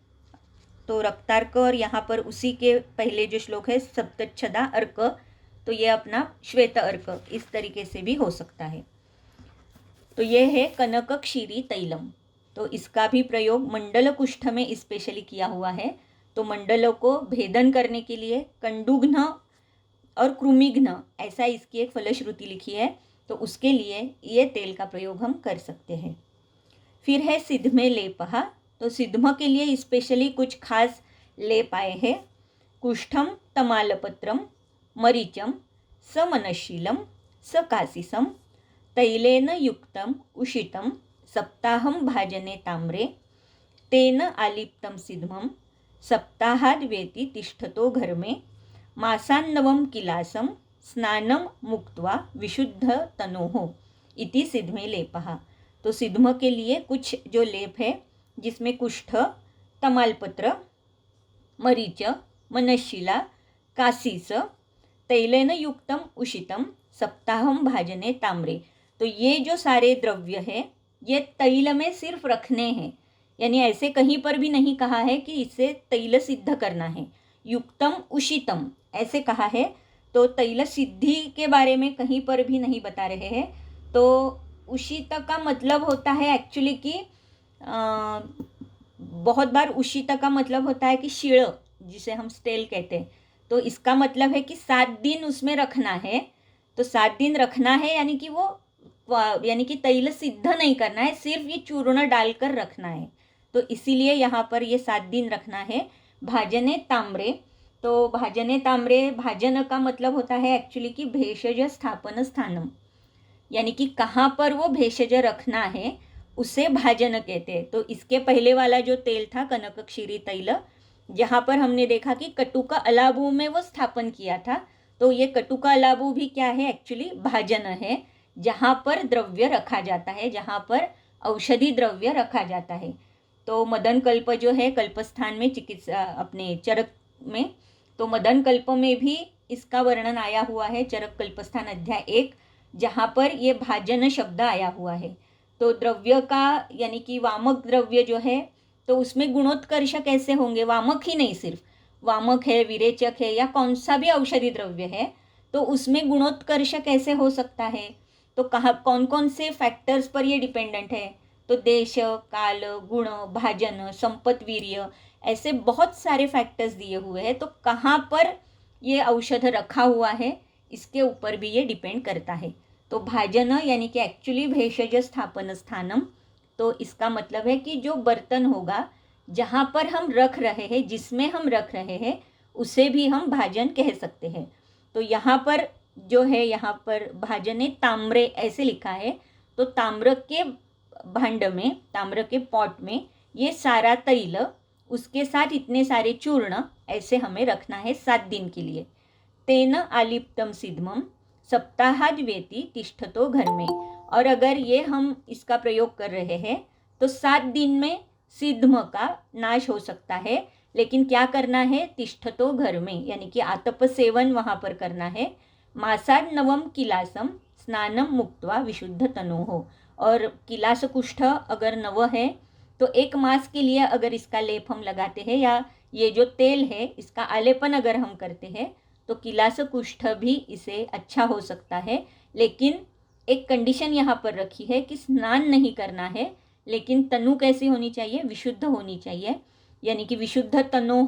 तो रक्तार्क और यहाँ पर उसी के पहले जो श्लोक है सप्तच्छदा अर्क, तो ये अपना श्वेत अर्क इस तरीके से भी हो सकता है। तो ये है कनक क्षीरी तैलम। तो इसका भी प्रयोग मंडल कुष्ठ में स्पेशली किया हुआ है। तो मंडलों को भेदन करने के लिए कंडुघ्न और कृमिघ्न ऐसा इसकी एक फलश्रुति लिखी है, तो उसके लिए ये तेल का प्रयोग हम कर सकते हैं। फिर है सिद्धमे लेपहा। तो सिद्धम के लिए स्पेशली कुछ खास लेप आए हैं। कुष्ठम तमालपत्रम मरीचम समनशीलम सकासिसम तैलेन युक्तम उषितम सप्ताहम भाजने ताम्रे तेन आलिप्तम सिद्धमम सप्ताहाद वेति तिष्ठतो घर में मासान्नवम किलासम स्नानम मुक्त्वा विशुद्ध तनोह इति सिद्धमे लेपः। तो सिद्धम के लिए कुछ जो लेप है जिसमें कुष्ठ, तमालपत्र, मरीच, मनशिला, कासीस, तैलेन युक्तम उषितम सप्ताहम भाजने ताम्रे। तो ये जो सारे द्रव्य है ये तैल में सिर्फ रखने हैं, यानी ऐसे कहीं पर भी नहीं कहा है कि इसे तैल सिद्ध करना है। युक्तम उषितम ऐसे कहा है, तो तैल सिद्धि के बारे में कहीं पर भी नहीं बता रहे हैं। तो उषित का मतलब होता है एक्चुअली कि बहुत बार उषित का मतलब होता है कि शीळ, जिसे हम स्टेल कहते हैं। तो इसका मतलब है कि 7 दिन उसमें रखना है। तो 7 दिन रखना है यानी कि यानी कि तैल सिद्ध नहीं करना है, सिर्फ ये चूर्ण डालकर रखना है। तो इसीलिए यहाँ पर ये 7 दिन रखना है। भाजने ताम्रे, तो भाजने ताम्रे, भाजन का मतलब होता है एक्चुअली कि भेषज स्थापन स्थानम, यानी कि कहाँ पर वो भेषज रखना है उसे भाजन कहते हैं। तो इसके पहले वाला जो तेल था कनक क्षीरी तैल, जहाँ पर हमने देखा कि कटुका अलाबू में वो स्थापन किया था, तो ये कटुका अलाबू भी क्या है एक्चुअली भाजन है, जहाँ पर द्रव्य रखा जाता है, जहाँ पर औषधि द्रव्य रखा जाता है। तो मदन कल्प जो है कल्पस्थान में चिकित्सा अपने चरक में, तो मदन कल्प में भी इसका वर्णन आया हुआ है, चरक कल्पस्थान अध्याय 1। जहाँ पर ये भाजन शब्द आया हुआ है। तो द्रव्य का यानी कि वामक द्रव्य जो है तो उसमें गुणोत्कर्ष कैसे होंगे, वामक ही नहीं, सिर्फ वामक है, विरेचक है या कौन सा भी औषधि द्रव्य है तो उसमें गुणोत्कर्ष कैसे हो सकता है। तो कहाँ कौन कौन से फैक्टर्स पर ये डिपेंडेंट है, तो देश, काल, गुण, भाजन, संपत, वीर्य, ऐसे बहुत सारे फैक्टर्स दिए हुए हैं। तो कहाँ पर ये औषध रखा हुआ है इसके ऊपर भी ये डिपेंड करता है। तो भाजन यानी कि एक्चुअली भेषज स्थापन स्थानम, तो इसका मतलब है कि जो बर्तन होगा जहाँ पर हम रख रहे हैं, जिसमें हम रख रहे हैं, उसे भी हम भाजन कह सकते हैं। तो यहाँ पर जो है, यहाँ पर भाजने ताम्रे ऐसे लिखा है, तो ताम्र के भांड में, ताम्र के पॉट में ये सारा तैल, उसके साथ इतने सारे चूर्ण ऐसे हमें रखना है 7 दिन के लिए। तेन आलिप्तम सिद्धम सप्ताहाद वेति तिष्ठतो घर में। और अगर ये हम इसका प्रयोग कर रहे हैं तो 7 दिन में सिद्धम का नाश हो सकता है। लेकिन क्या करना है, तिष्ठतो घर में, यानी कि आतप सेवन वहाँ पर करना है। मासाद नवम किलासम स्नानम मुक्त्वा विशुद्ध तनो हो। और किलास कुष्ठ अगर नव है तो 1 मास के लिए अगर इसका लेप हम लगाते हैं या ये जो तेल है इसका आलेपन अगर हम करते हैं तो किलास कुष्ठ भी इसे अच्छा हो सकता है। लेकिन एक कंडीशन यहाँ पर रखी है कि स्नान नहीं करना है, लेकिन तनु कैसी होनी चाहिए, विशुद्ध होनी चाहिए। यानी कि विशुद्ध तनु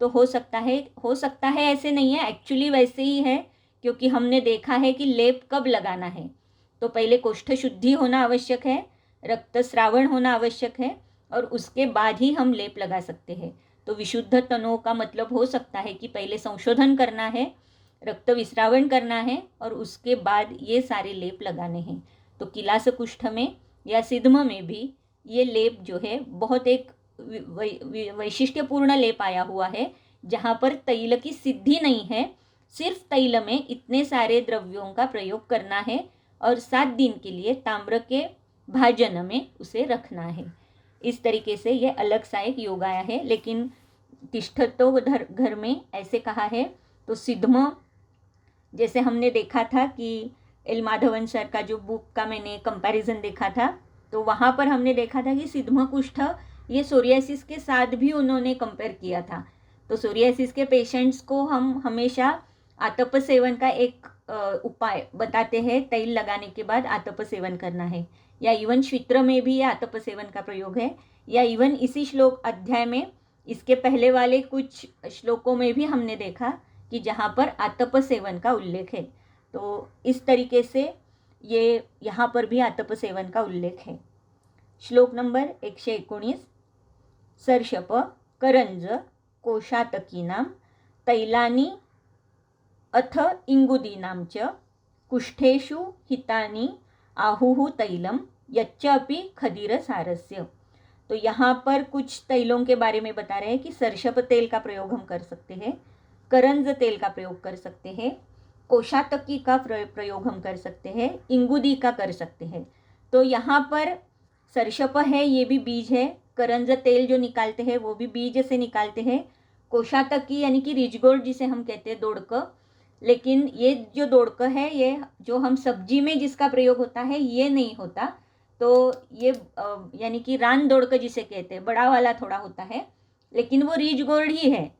हो सकता है ऐसे नहीं है, एक्चुअली वैसे ही है। क्योंकि हमने देखा है कि लेप कब लगाना है, तो पहले कोष्ठ शुद्धि होना आवश्यक है, रक्तस्रावण होना आवश्यक है, और उसके बाद ही हम लेप लगा सकते हैं। तो विशुद्ध तनो का मतलब हो सकता है कि पहले संशोधन करना है, रक्त विस्रावण करना है, और उसके बाद ये सारे लेप लगाने हैं। तो किलास कुष्ठ में या सिद्धम में भी ये लेप जो है बहुत एक वैशिष्ट्यपूर्ण लेप आया हुआ है, जहाँ पर तैल की सिद्धि नहीं है, सिर्फ तैल में इतने सारे द्रव्यों का प्रयोग करना है और 7 दिन के लिए ताम्र के भाजन में उसे रखना है। इस तरीके से ये अलग सा एक योग आया है। लेकिन तिष्ठतो घर में ऐसे कहा है तो सिद्धम, जैसे हमने देखा था कि एल माधवन सर का जो बुक का मैंने कंपैरिजन देखा था, तो वहाँ पर हमने देखा था कि सिद्धम कुष्ठ ये सोरियासिस के साथ भी उन्होंने कंपेयर किया था। तो सोरियासिस के पेशेंट्स को हम हमेशा आतप सेवन का एक उपाय बताते हैं, तैल लगाने के बाद आतप सेवन करना है, या इवन श्वित्र में भी ये आतप सेवन का प्रयोग है, या इवन इसी श्लोक अध्याय में इसके पहले वाले कुछ श्लोकों में भी हमने देखा कि जहाँ पर आतप सेवन का उल्लेख है। तो इस तरीके से ये यहाँ पर भी आतप सेवन का उल्लेख है। श्लोक नंबर 119, सर्षप करंज कोशातकीनां तैलानि अथ इंगुदीनां च कुष्ठेषु हितानि आहुः तैलम यच्चापि खदीर सारस्य। तो यहाँ पर कुछ तैलों के बारे में बता रहे हैं कि सरषप तेल का प्रयोग हम कर सकते हैं, करंज तेल का प्रयोग कर सकते हैं, कोशातकी का प्रयोग हम कर सकते हैं, इंगुदी का कर सकते हैं। तो यहाँ पर सरषप है, ये भी बीज है, करंज तेल जो निकालते हैं वो भी बीज से निकालते हैं, कोशातकी यानी कि रिजगोल्ड जिसे हम कहते हैं, दोड़क, लेकिन ये जो दोड़क है ये जो हम सब्जी में जिसका प्रयोग होता है ये नहीं होता। तो ये यानी कि रान दोड़क जिसे कहते हैं, बड़ा वाला थोड़ा होता है, लेकिन वो रिज गोल्ड ही है,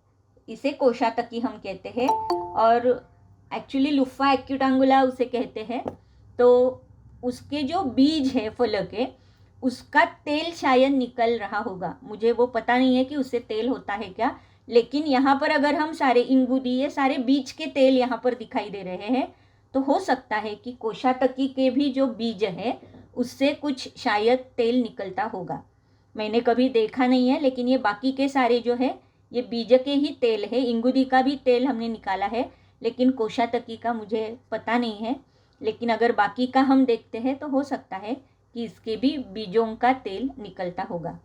इसे कोशातकी हम कहते हैं। और एक्चुअली लुफा एक्यूटांगुला उसे कहते हैं। तो उसके जो बीज है फल के, उसका तेल शायद निकल रहा होगा, मुझे वो पता नहीं है कि उससे तेल होता है क्या। लेकिन यहाँ पर अगर हम सारे इंगुदी, ये सारे बीज के तेल यहाँ पर दिखाई दे रहे हैं, तो हो सकता है कि कोशातकी के भी जो बीज है उससे कुछ शायद तेल निकलता होगा। मैंने कभी देखा नहीं है, लेकिन ये बाकी के सारे जो है ये बीज के ही तेल है। इंगुदी का भी तेल हमने निकाला है, लेकिन कोशातकी का मुझे पता नहीं है। लेकिन अगर बाकी का हम देखते हैं तो हो सकता है कि इसके भी बीजों का तेल निकलता होगा।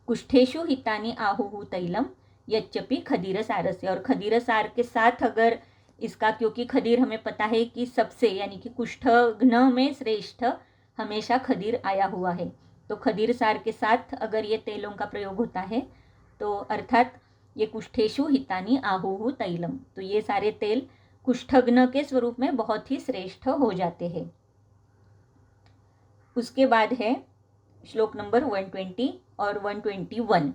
कुष्ठेषु हितानि आहुः तैलम यच्चपि खदीर सारस्य। और खदीर सार के साथ अगर इसका, क्योंकि खदीर हमें पता है कि सबसे यानी कि कुष्ठघ्न में श्रेष्ठ हमेशा खदीर आया हुआ है, तो खदीर सार के साथ अगर ये तेलों का प्रयोग होता है तो अर्थात ये कुष्ठेषु हितानि आहुः तैलम, तो ये सारे तेल कुष्ठघ्न के स्वरूप में बहुत ही श्रेष्ठ हो जाते हैं। उसके बाद है श्लोक नंबर 120 और 121।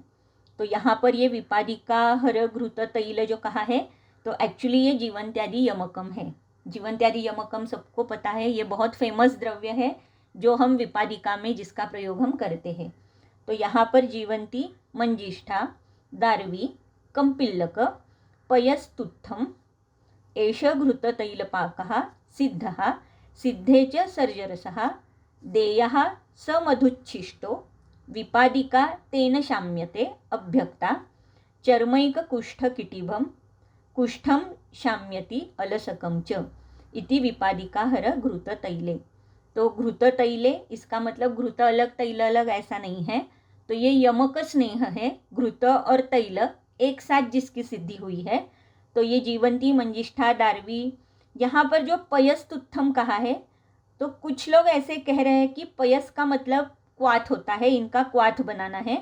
तो यहाँ पर ये विपादिका हर घृत तैल जो कहा है, तो एक्चुअली ये जीवन्त्यादि यमकम है। जीवन्त्यादि यमकम सबको पता है, ये बहुत फेमस द्रव्य है जो हम विपादिका में जिसका प्रयोग हम करते हैं। तो यहाँ पर जीवंती, मंजिष्ठा, दार्वी, कंपिल्लक, पयस्तुत्थम, एष घृततैलपाकः सिद्धः, सिद्धे च सर्जरसः, देयः स मधुच्छिष्टो, विपादिका तेन शाम्यते अभ्यक्ता, चर्मैककुष्ठकिटिभं, कुष्ठम शाम्यति अलसकम च इति विपादिका हर घृत तैले। तो घृत तैले, इसका मतलब घृत अलग तैल अलग ऐसा नहीं है। तो ये यमक स्नेह है, घृत और तैल एक साथ जिसकी सिद्धि हुई है। तो ये जीवंती, मंजिष्ठा, दार्वी, यहाँ पर जो पयस्तुत्थम कहा है, तो कुछ लोग ऐसे कह रहे हैं कि पयस का मतलब क्वाथ होता है, इनका क्वाथ बनाना है।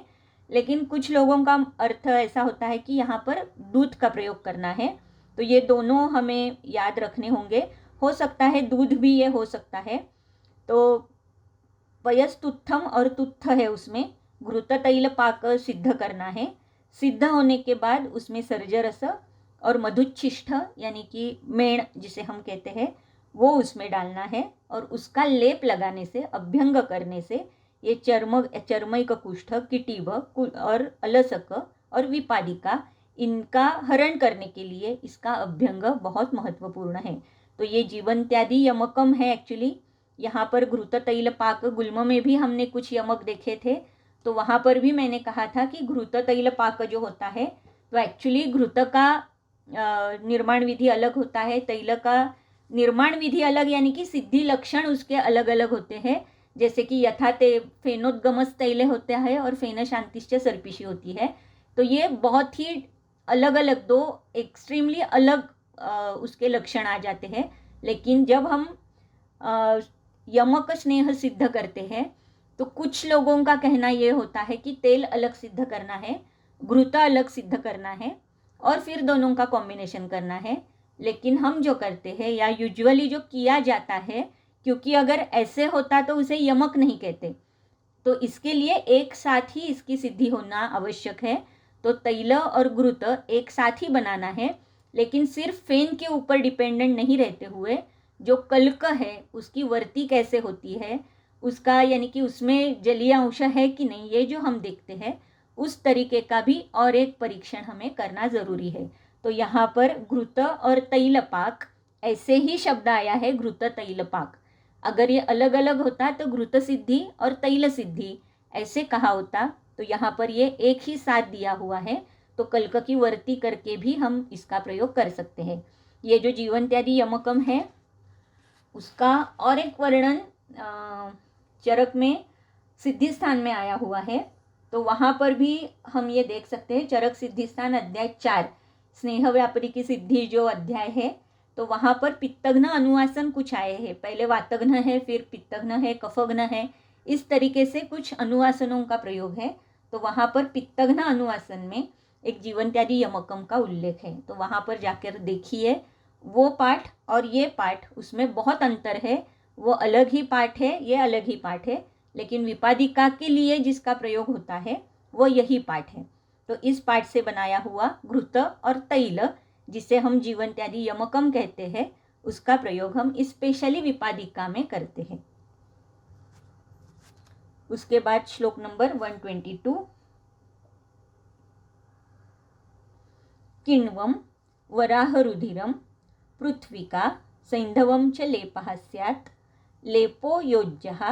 लेकिन कुछ लोगों का अर्थ ऐसा होता है कि यहाँ पर दूध का प्रयोग करना है। तो ये दोनों हमें याद रखने होंगे। हो सकता है दूध भी ये हो सकता है। तो पयस्तुत्थम और तुत्थ है, उसमें घृत तैल पाक सिद्ध करना है। सिद्ध होने के बाद उसमें सर्जरस और मधुच्छिष्ठ यानी कि मेण जिसे हम कहते हैं वो उसमें डालना है। और उसका लेप लगाने से, अभ्यंग करने से ये चर्मैक कुष्ठ, किटिभ और अलसक और विपादिका, इनका हरण करने के लिए इसका अभ्यंग बहुत महत्वपूर्ण है। तो ये जीवन्त्यादि यमकम है एक्चुअली। यहाँ पर घृत तैल पाक, गुल्म में भी हमने कुछ यमक देखे थे, तो वहाँ पर भी मैंने कहा था कि घृत तैल पाक जो होता है, तो एक्चुअली घृत का निर्माण विधि अलग होता है, तैल का निर्माण विधि अलग, यानी कि सिद्धि लक्षण उसके अलग अलग होते हैं। जैसे कि यथा ते फेनोद्गमस तैले होते हैं और फेन शांतिश्च सर्पिशी होती है। तो ये बहुत ही अलग अलग, दो एक्सट्रीमली अलग उसके लक्षण आ जाते हैं। लेकिन जब हम यमक स्नेह सिद्ध करते हैं तो कुछ लोगों का कहना ये होता है कि तेल अलग सिद्ध करना है, घृत अलग सिद्ध करना है और फिर दोनों का कॉम्बिनेशन करना है। लेकिन हम जो करते हैं या यूजुअली जो किया जाता है, क्योंकि अगर ऐसे होता तो उसे यमक नहीं कहते, तो इसके लिए एक साथ ही इसकी सिद्धि होना आवश्यक है। तो तैल और घृत एक साथ ही बनाना है, लेकिन सिर्फ फेन के ऊपर डिपेंडेंट नहीं रहते हुए जो कल्क है उसकी वर्ती कैसे होती है, उसका यानी कि उसमें जलीय अंश है कि नहीं, ये जो हम देखते हैं उस तरीके का भी और एक परीक्षण हमें करना ज़रूरी है। तो यहाँ पर घृत और तैल पाक ऐसे ही शब्द आया है, घृत तैल पाक। अगर ये अलग अलग होता तो घृत सिद्धि और तैल सिद्धि ऐसे कहा होता, तो यहाँ पर ये एक ही साथ दिया हुआ है। तो कल्क की वर्ती करके भी हम इसका प्रयोग कर सकते हैं। ये जो जीवन्त्यादि यमकम है उसका और एक वर्णन चरक में सिद्धि स्थान में आया हुआ है। तो वहाँ पर भी हम ये देख सकते हैं, चरक सिद्धि स्थान अध्याय 4 स्नेह व्यापारी की सिद्धि जो अध्याय है, तो वहाँ पर पित्तघ्न अनुवासन कुछ आए हैं। पहले वातघ्न है, फिर पित्तघ्न है, कफघ्न है, इस तरीके से कुछ अनुवासनों का प्रयोग है। तो वहाँ पर पित्तघ्न अनुवासन में एक जीवन्त्यादि यमकम का उल्लेख है। तो वहाँ पर जाकर देखिए वो पाठ और ये पाठ, उसमें बहुत अंतर है। वो अलग ही पाठ है, ये अलग ही पाठ है, लेकिन विपादिका के लिए जिसका प्रयोग होता है वो यही पाठ है। तो इस पाठ से बनाया हुआ घृत और तैल, जिसे हम जीवन्त्यादि यमकम कहते हैं, उसका प्रयोग हम स्पेशली विपादिका में करते हैं। उसके बाद श्लोक नंबर 122, किण्वम वराहरुधिरम पृथ्विका सैंधवम च लेपः स्यात्, लेपो योज्यः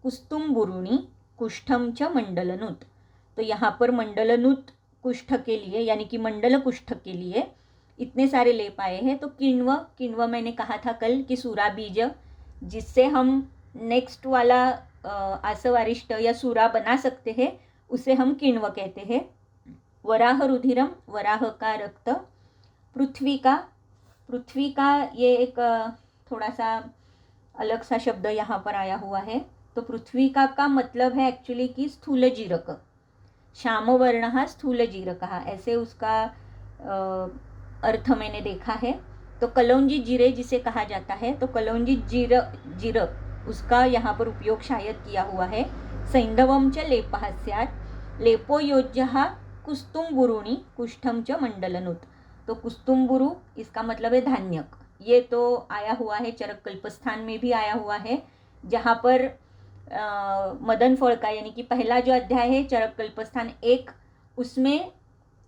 कुस्तुम्बुरुणि कुष्ठम च मंडलनुत। तो यहाँ पर मंडलनुत कुष्ठ के लिए यानी कि मंडल कुष्ठ के लिए इतने सारे लेप आए हैं। तो किण्व मैंने कहा था कल कि सूरा बीज, जिससे हम नेक्स्ट वाला आसवारिष्ट या सूरा बना सकते हैं, उसे हम किण्व कहते हैं। वराह रुधिरम, वराह का रक्त, पृथ्वी का ये एक थोड़ा सा अलग सा शब्द यहाँ पर आया हुआ है। तो पृथ्वी का मतलब है एक्चुअली कि स्थूल जीरक, श्याम वर्ण स्थूल जीरक, ऐसे उसका अर्थ मैंने देखा है। तो कलौंजी जीरे जिसे कहा जाता है, तो कलौंजी जीर उसका यहाँ पर उपयोग शायद किया हुआ है। सैंधवम च लेपः स्यात् लेपो योज्यः कुस्तुम्बुरुणि कुष्ठम च मंडलनुत। तो कुस्तुम्बुरु इसका मतलब है धान्यक। ये तो आया हुआ है चरक कल्पस्थान में भी आया हुआ है, जहाँ पर मदन फल का यानी कि पहला जो अध्याय है चरक कल्पस्थान 1, उसमें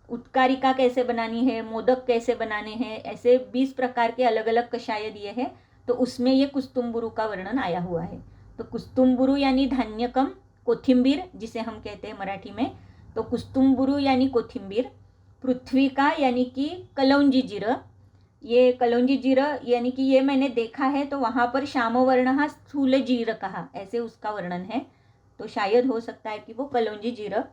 उत्कारिका कैसे बनानी है, मोदक कैसे बनाने हैं, ऐसे 20 प्रकार के अलग अलग कषाय दिए हैं। तो उसमें ये कुस्तुम्बुरु का वर्णन आया हुआ है। तो कुस्तुम्बुरु यानी धान्यकम, कोथिंबीर जिसे हम कहते हैं मराठी में। तो कुस्तुम्बुरु यानी कोथिंबीर। पृथ्वी का यानी कि कलौंजी जीरं। ये कलौंजी जीरं यानी कि ये मैंने देखा है, तो वहाँ पर श्यामवर्णः स्थूल जीरकः ऐसे उसका वर्णन है। तो शायद हो सकता है कि वो कलौंजी जीरं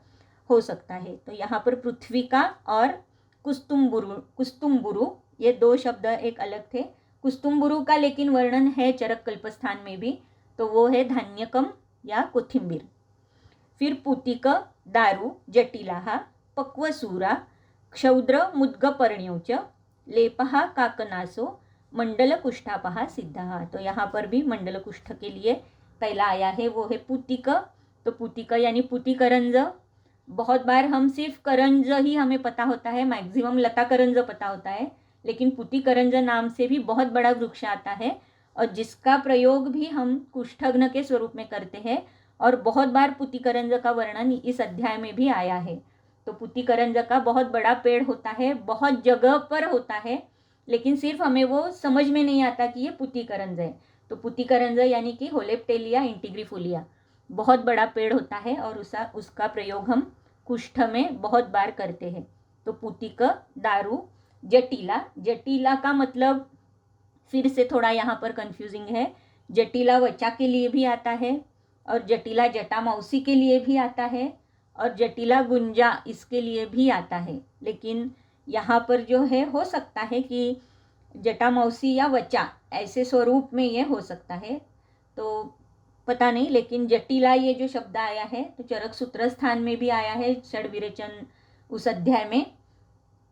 हो सकता है। तो यहाँ पर पृथ्वी का और कुस्तुम्बुरु ये 2 शब्द एक अलग थे। कुस्तुम्बुरु का लेकिन वर्णन है चरक कल्पस्थान में भी, तो वो है धान्यकम या कोथिंबीर। फिर पुतिक दारु जटिलाः पक्वसूरा क्षौद्र मुद्गपर्ण्यो च लेपः काकनासो मंडलकुष्ठापः सिद्धः। तो यहाँ पर भी मंडलकुष्ठ के लिए पहला आया है, वो है पुतिक। तो पुतिक यानी पुति करंज। बहुत बार हम सिर्फ करंज ही हमें पता होता है, मैक्सिमम लता करंज पता होता है, लेकिन पुति करंज नाम से भी बहुत बड़ा वृक्ष आता है और जिसका प्रयोग भी हम कुष्ठघ्न के स्वरूप में करते हैं। और बहुत बार पुति करंज का वर्णन इस अध्याय में भी आया है। तो पुति करंज का बहुत बड़ा पेड़ होता है, बहुत जगह पर होता है, लेकिन सिर्फ हमें वो समझ में नहीं आता कि ये पुति करंज है। तो पुति करंज यानी कि होलेप्टेलिया इंटीग्रिफोलिया, बहुत बड़ा पेड़ होता है और उसका प्रयोग हम कुष्ठ में बहुत बार करते हैं। तो पुतिक दारु जटिला। जटिला का मतलब फिर से थोड़ा यहाँ पर कंफ्यूजिंग है। जटिला वचा के लिए भी आता है और जटिला जटा मौसी के लिए भी आता है और जटिला गुंजा इसके लिए भी आता है। लेकिन यहाँ पर जो है हो सकता है कि जटा मौसी या वचा ऐसे स्वरूप में ये हो सकता है, तो पता नहीं। लेकिन जटिला ये जो शब्द आया है तो चरक सूत्र स्थान में भी आया है, षड्विरेचन उस अध्याय में।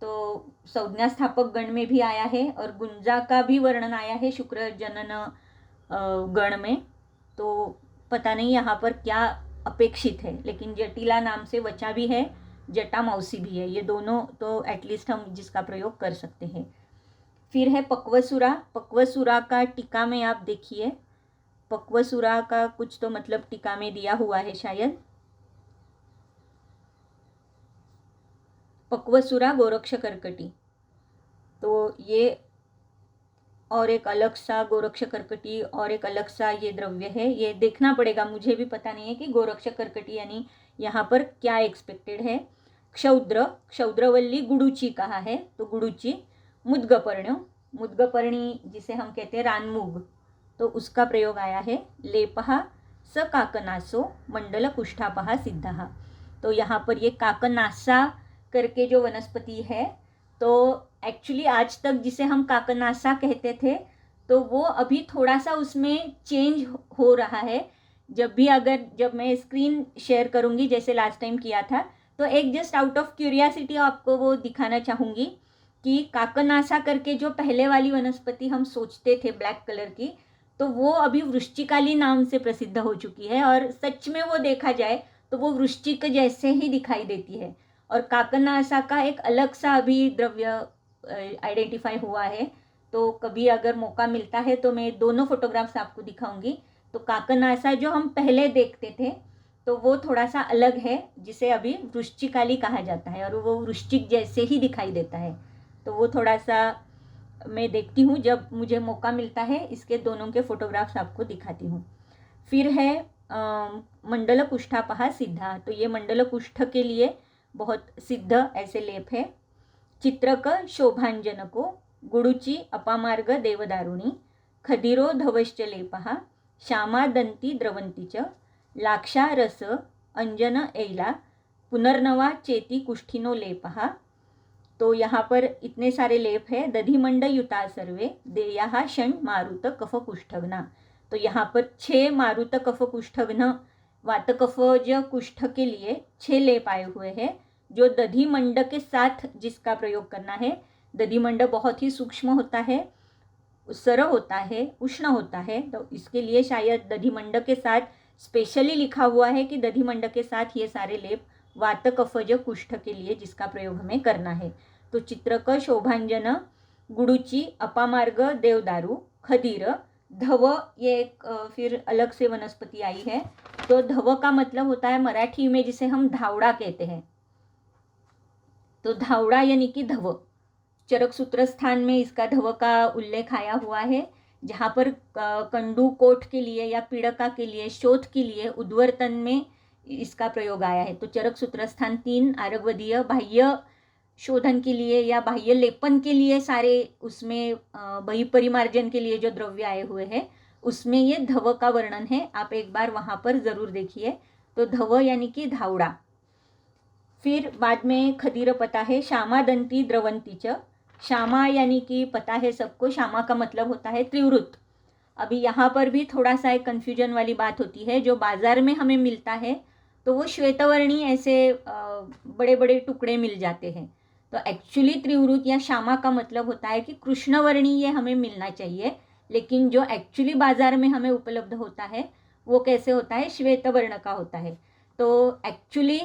तो संज्ञा स्थापक गण में भी आया है और गुंजा का भी वर्णन आया है शुक्र जनन गण में। तो पता नहीं यहाँ पर क्या अपेक्षित है, लेकिन जटिला नाम से वचा भी है, जटा मौसी भी है, ये दोनों तो एटलीस्ट हम जिसका प्रयोग कर सकते हैं। फिर है पक्वसुरा। पक्वसुरा का टीका में आप देखिए, पक्वसुरा का कुछ तो मतलब टीका में दिया हुआ है शायद। पक्वसुरा गोरक्ष कर्कटी, तो ये और एक अलग सा गोरक्ष कर्कटी और एक अलग सा ये द्रव्य है, ये देखना पड़ेगा, मुझे भी पता नहीं है कि गोरक्ष कर्कटी यानी यहाँ पर क्या एक्सपेक्टेड है। क्षौद्र, क्षौद्रवल्ली गुडुची कहा है, तो गुडुची। मुद्गपर्ण्यो, मुद्गपर्णी जिसे हम कहते हैं रानमुग, तो उसका प्रयोग आया है। लेपः स काकनासो मंडल कुष्ठापः सिद्धः। तो यहाँ पर ये काकनासा करके जो वनस्पति है, तो एक्चुअली आज तक जिसे हम काकनासा कहते थे, तो वो अभी थोड़ा सा उसमें चेंज हो रहा है। जब मैं स्क्रीन शेयर करूँगी जैसे लास्ट टाइम किया था, तो एक जस्ट आउट ऑफ क्यूरियासिटी आपको वो दिखाना चाहूँगी कि काकनासा करके जो पहले वाली वनस्पति हम सोचते थे ब्लैक कलर की, तो वो अभी वृश्चिकाली नाम से प्रसिद्ध हो चुकी है और सच में वो देखा जाए तो वो वृश्चिक जैसे ही दिखाई देती है। और काकनासा का एक अलग सा अभी द्रव्य आइडेंटिफाई हुआ है, तो कभी अगर मौका मिलता है तो मैं दोनों फोटोग्राफ्स आपको दिखाऊंगी। तो काकनासा जो हम पहले देखते थे तो वो थोड़ा सा अलग है, जिसे अभी वृश्चिकाली कहा जाता है और वो वृश्चिक जैसे ही दिखाई देता है। तो वो थोड़ा सा मैं देखती हूँ, जब मुझे मौका मिलता है इसके दोनों के फोटोग्राफ्स आपको दिखाती हूँ। फिर है मंडल कुष्ठापः सिद्धा। तो ये मंडल कुष्ठ के लिए बहुत सिद्ध ऐसे लेप है। चित्रक शोभांजनको गुडुची अपामार्ग देवदारुणी खदिरो धवश्च लेपः श्यामादंती द्रवंती च लाक्षा रस अंजन ऐला पुनर्नवा चेती कुष्ठिनो लेपः। तो यहाँ पर इतने सारे लेप है। दधिमंड युता सर्वे देयाः षण् मारुत कफ कुष्ठघ्ना। तो यहाँ पर 6 मारुत कफ कुष्ठघ्न वातकफज कुष्ठ के लिए 6 लेप आए हुए हैं, जो दधिमंड के साथ जिसका प्रयोग करना है। दधिमंड बहुत ही सूक्ष्म होता है सर होता है, उष्ण होता है, तो इसके लिए शायद दधिमंड के साथ स्पेशली लिखा हुआ है कि दधिमंड के साथ ये सारे लेप वात कफज कुष्ठ के लिए जिसका प्रयोग हमें करना है। तो चित्रक, शोभांजन, गुडुची, अपामार्ग, देवदारू, खदीर, धव, ये एक फिर अलग से वनस्पति आई है। तो धव का मतलब होता है मराठी में जिसे हम धावड़ा कहते हैं, तो धावड़ा यानी कि धव। चरक सूत्र स्थान में इसका धव का उल्लेख आया हुआ है, जहाँ पर कंडू कोट के लिए या पीड़का के लिए, शोथ के लिए उद्वर्तन में इसका प्रयोग आया है। तो चरक सूत्र स्थान 3 आरगवदीय बाह्य शोधन के लिए या बाह्य लेपन के लिए सारे उसमें बहिपरिमार्जन के लिए जो द्रव्य आए हुए हैं उसमें ये धव का वर्णन है। आप एक बार वहाँ पर ज़रूर देखिए। तो धव यानी कि धावड़ा। फिर बाद में खदीर पता है, श्यामा दंती द्रवंती च। श्यामा यानी कि पता है सबको, श्यामा का मतलब होता है त्रिवृत। अभी यहाँ पर भी थोड़ा सा एक कन्फ्यूजन वाली बात होती है। जो बाज़ार में हमें मिलता है तो वो श्वेतवर्णी ऐसे बड़े बड़े टुकड़े मिल जाते हैं। तो एक्चुअली त्रिवृत या श्यामा का मतलब होता है कि कृष्णवर्णी ये हमें मिलना चाहिए, लेकिन जो एक्चुअली बाज़ार में हमें उपलब्ध होता है वो कैसे होता है, श्वेतवर्ण का होता है। तो एक्चुअली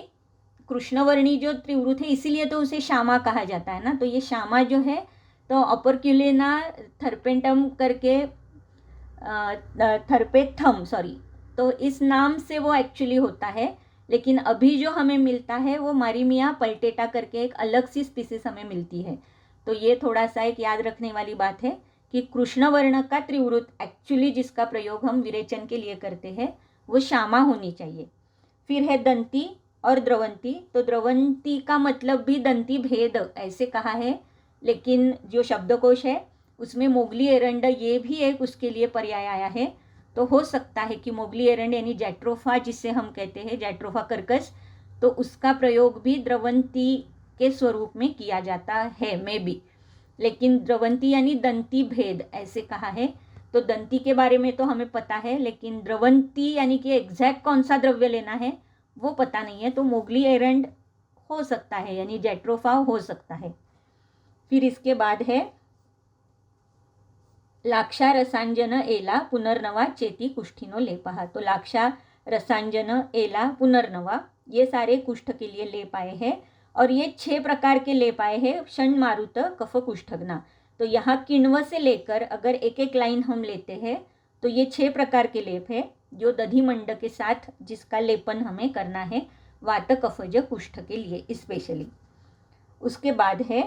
कृष्णवर्णी जो त्रिवृत है इसीलिए तो उसे श्यामा कहा जाता है ना। तो ये श्यामा जो है तो अपरक्यूलेना थर्पेंटम करके थर्पेथम सॉरी, तो इस नाम से वो एक्चुअली होता है। लेकिन अभी जो हमें मिलता है वो मारीमिया पल्टेटा करके एक अलग सी स्पीसीज हमें मिलती है। तो ये थोड़ा सा एक याद रखने वाली बात है कि कृष्णवर्ण का त्रिवृत एक्चुअली जिसका प्रयोग हम विरेचन के लिए करते हैं वो श्यामा होनी चाहिए। फिर है दंती और द्रवंती। तो द्रवंती का मतलब भी दंती भेद ऐसे कहा है, लेकिन जो शब्दकोश है उसमें मोगली एरंड ये भी एक उसके लिए पर्याय आया है। तो हो सकता है कि मोगली एरंड यानी जैट्रोफा जिसे हम कहते हैं, जैट्रोफा कर्कस, तो उसका प्रयोग भी द्रवंती के स्वरूप में किया जाता है मे बी। लेकिन द्रवंती यानी दंती भेद ऐसे कहा है। तो दंती के बारे में तो हमें पता है, लेकिन द्रवंती यानी कि एग्जैक्ट कौन सा द्रव्य लेना है वो पता नहीं है। तो मोगली एरंड हो सकता है यानी जैट्रोफा हो सकता है। फिर इसके बाद है लाक्षा रसांजन एला पुनर्नवा चेती कुष्ठिनो लेपहा। तो लाक्षा रसांजन एला पुनर्नवा ये सारे कुष्ठ के लिए लेप आए हैं और ये 6 प्रकार के लेप आए हैं। षण मारुत कफ कुष्ठग्ना। तो यहाँ किण्व से लेकर अगर एक एक लाइन हम लेते हैं तो ये 6 प्रकार के लेप है जो दधिमंड के साथ जिसका लेपन हमें करना है वात कफज कुष्ठ के लिए स्पेशली। उसके बाद है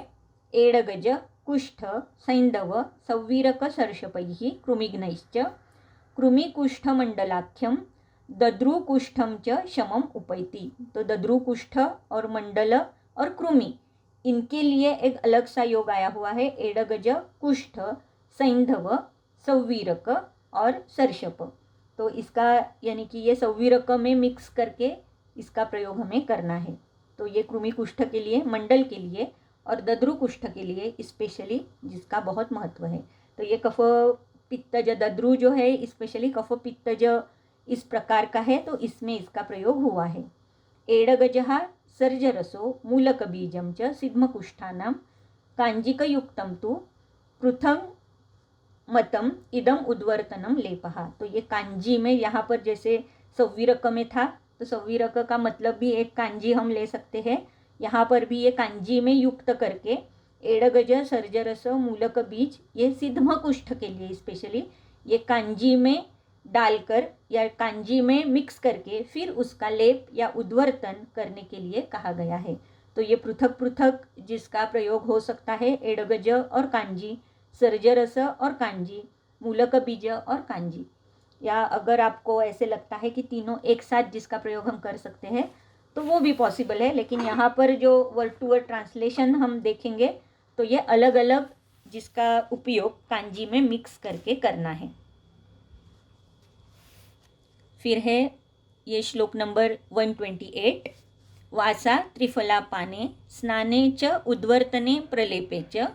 एडगज, कुष्ठ, सैंधव, सौवीरक सर्षपैः कृमिघ्नैश्च कृमिकुष्ठमंडलाख्यम दद्रुकुष्ठम च शमम उपैति। तो दद्रुकुष्ठ और मंडल और कृमि इनके लिए एक अलग सा योग आया हुआ है। एडगज, कुष्ठ, सैंधव, सौवीरक और सर्षप। तो इसका यानी कि ये सौवीरक में मिक्स करके इसका प्रयोग हमें करना है। तो ये कृमि कुष्ठ के लिए, मंडल के लिए और दद्रु कुष्ठ के लिए स्पेशली जिसका बहुत महत्व है। तो ये कफ पित्तज दद्रु जो है स्पेशली कफ पित्तज इस प्रकार का है, तो इसमें इसका प्रयोग हुआ है। एडगजः सर्जरसो मूलकबीजं च सिद्मकुष्ठानां कांजिकयुक्तं तु पृथं मतम इदम उद्वर्तनम लेपहा। तो ये कांजी में यहाँ पर जैसे सौवीरक में था तो सौवीरक का मतलब भी एक कांजी हम ले सकते हैं। यहाँ पर भी ये कांजी में युक्त करके एडगज, सर्जरस, मूलक बीज ये सिद्ध कुष्ठ के लिए स्पेशली ये कांजी में डालकर या कांजी में मिक्स करके फिर उसका लेप या उद्वर्तन करने के लिए कहा गया है। तो ये पृथक पृथक जिसका प्रयोग हो सकता है, एडगज और कांजी, सर्जरस और कांजी, मूलक बीज और कांजी। या अगर आपको ऐसे लगता है कि तीनों एक साथ जिसका प्रयोग हम कर सकते हैं तो वो भी पॉसिबल है, लेकिन यहाँ पर जो वर्ड टू वर्ड ट्रांसलेशन हम देखेंगे तो ये अलग अलग जिसका उपयोग कांजी में मिक्स करके करना है। फिर है ये श्लोक नंबर 128। वासा त्रिफला पाने स्नाने च उद्वर्तने प्रलेपे च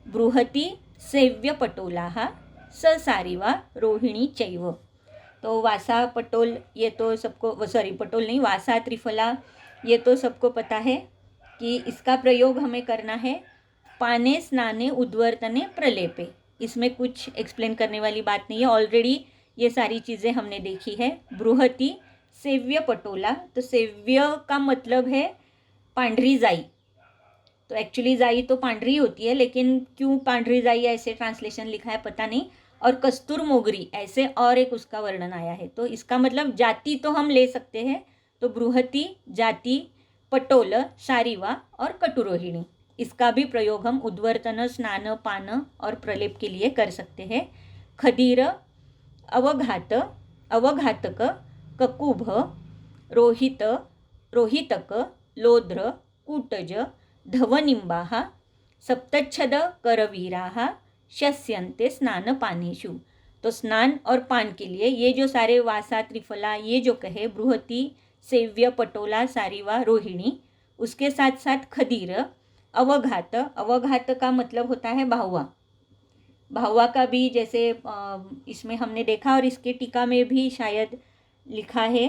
बृहति सेव्य पटोलाः ससारिवा रोहिणी चैव। तो वासा पटोल ये तो सबको, सॉरी पटोल नहीं, वासा त्रिफला ये तो सबको पता है कि इसका प्रयोग हमें करना है पाने स्नाने उद्वर्तने प्रलेपे इसमें कुछ एक्सप्लेन करने वाली बात नहीं है, ऑलरेडी ये सारी चीज़ें हमने देखी है। बृहति सेव्य पटोला, तो सेव्य का मतलब है पांढरी जाई। तो एक्चुअली जाई तो पांढरी होती है, लेकिन क्यों पांढरी जाई ऐसे ट्रांसलेशन लिखा है पता नहीं। और कस्तूर मोगरी ऐसे और एक उसका वर्णन आया है। तो इसका मतलब जाति तो हम ले सकते हैं, तो बृहति जाति, पटोल शारीवा और कटुरोहिणी, इसका भी प्रयोग हम उद्वर्तन, स्नान, पान और प्रलेप के लिए कर सकते हैं। खदीर, अवघात, अवघातक, ककुभ, रोहित, रोहितक, लोध्र, कूटज, धवनिंबाः, सप्तच्छद करवीराः शस्यन्ते स्नानपानेषु। तो स्नान और पान के लिए ये जो सारे वासा, त्रिफला, ये जो कहे बृहति, सेव्य, पटोला, सारीवा, रोहिणी, उसके साथ साथ खदीर, अवघात, अवघात का मतलब होता है बाहुआ। बाहुआ का भी जैसे इसमें हमने देखा और इसके टीका में भी शायद लिखा है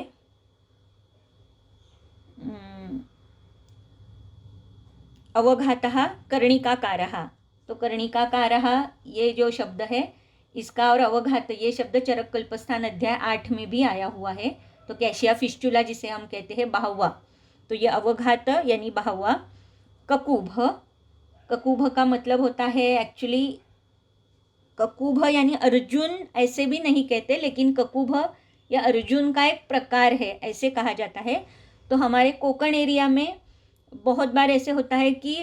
अवघातः कर्णिकाकारः। तो कर्णिकाकारः ये जो शब्द है इसका और अवघात ये शब्द चरक कल्पस्थान अध्याय 8 में भी आया हुआ है। तो कैशिया फिस्टुला जिसे हम कहते हैं बाहुआ, तो ये अवघात यानी बाहुआ। ककुभ, ककुभ का मतलब होता है एक्चुअली, ककुभ यानी अर्जुन ऐसे भी नहीं कहते, लेकिन ककुभ या अर्जुन का एक प्रकार है ऐसे कहा जाता है। तो हमारे कोकण एरिया में बहुत बार ऐसे होता है कि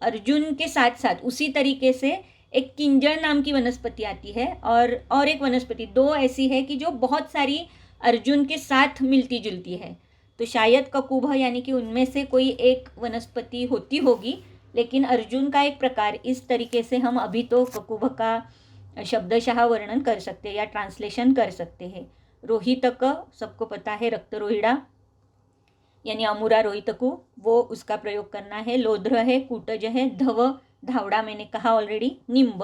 अर्जुन के साथ साथ उसी तरीके से एक किंजर नाम की वनस्पति आती है और एक वनस्पति, दो ऐसी है कि जो बहुत सारी अर्जुन के साथ मिलती जुलती है। तो शायद ककुभ यानी कि उनमें से कोई एक वनस्पति होती होगी, लेकिन अर्जुन का एक प्रकार, इस तरीके से हम अभी तो ककुभ का शब्दशः वर्णन कर सकते हैं या ट्रांसलेशन कर सकते हैं। रोहितक सबको पता है, रक्तरोहिड़ा यानी अमूरा रोहितकु, वो उसका प्रयोग करना है। लोध्र है, कूटज है, धव धावड़ा मैंने कहा ऑलरेडी, निम्ब,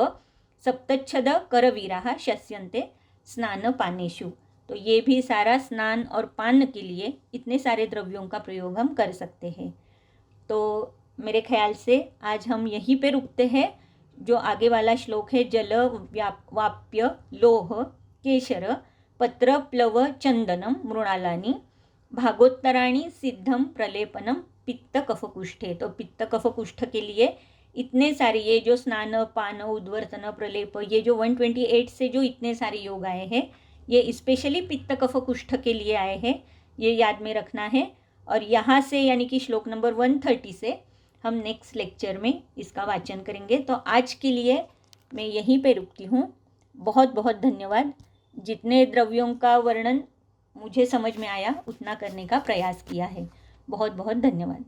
सप्तच्छद करवीराः शस्यन्ते स्नान पानेषु। तो ये भी सारा स्नान और पान के लिए इतने सारे द्रव्यों का प्रयोग हम कर सकते हैं। तो मेरे ख्याल से आज हम यहीं पे रुकते हैं। जो आगे वाला श्लोक है, जल वाप्य लोह केशर पत्र प्लव चंदनम मृणालानी भागोत्तराणी सिद्धम प्रलेपनम पित्त कफकुष्ठे। तो पित्त कफकुष्ठ के लिए इतने सारे ये जो स्नान, पान, उद्वर्तन, प्रलेप, ये जो 128 से जो इतने सारे योग आए हैं, ये स्पेशली पित्त कफकुष्ठ के लिए आए हैं, ये याद में रखना है। और यहाँ से यानी कि श्लोक नंबर 130 से हम नेक्स्ट लेक्चर में इसका वाचन करेंगे। तो आज के लिए मैं यहीं पे रुकती हूँ। बहुत बहुत धन्यवाद। जितने द्रव्यों का वर्णन मुझे समझ में आया उतना करने का प्रयास किया है। बहुत बहुत धन्यवाद।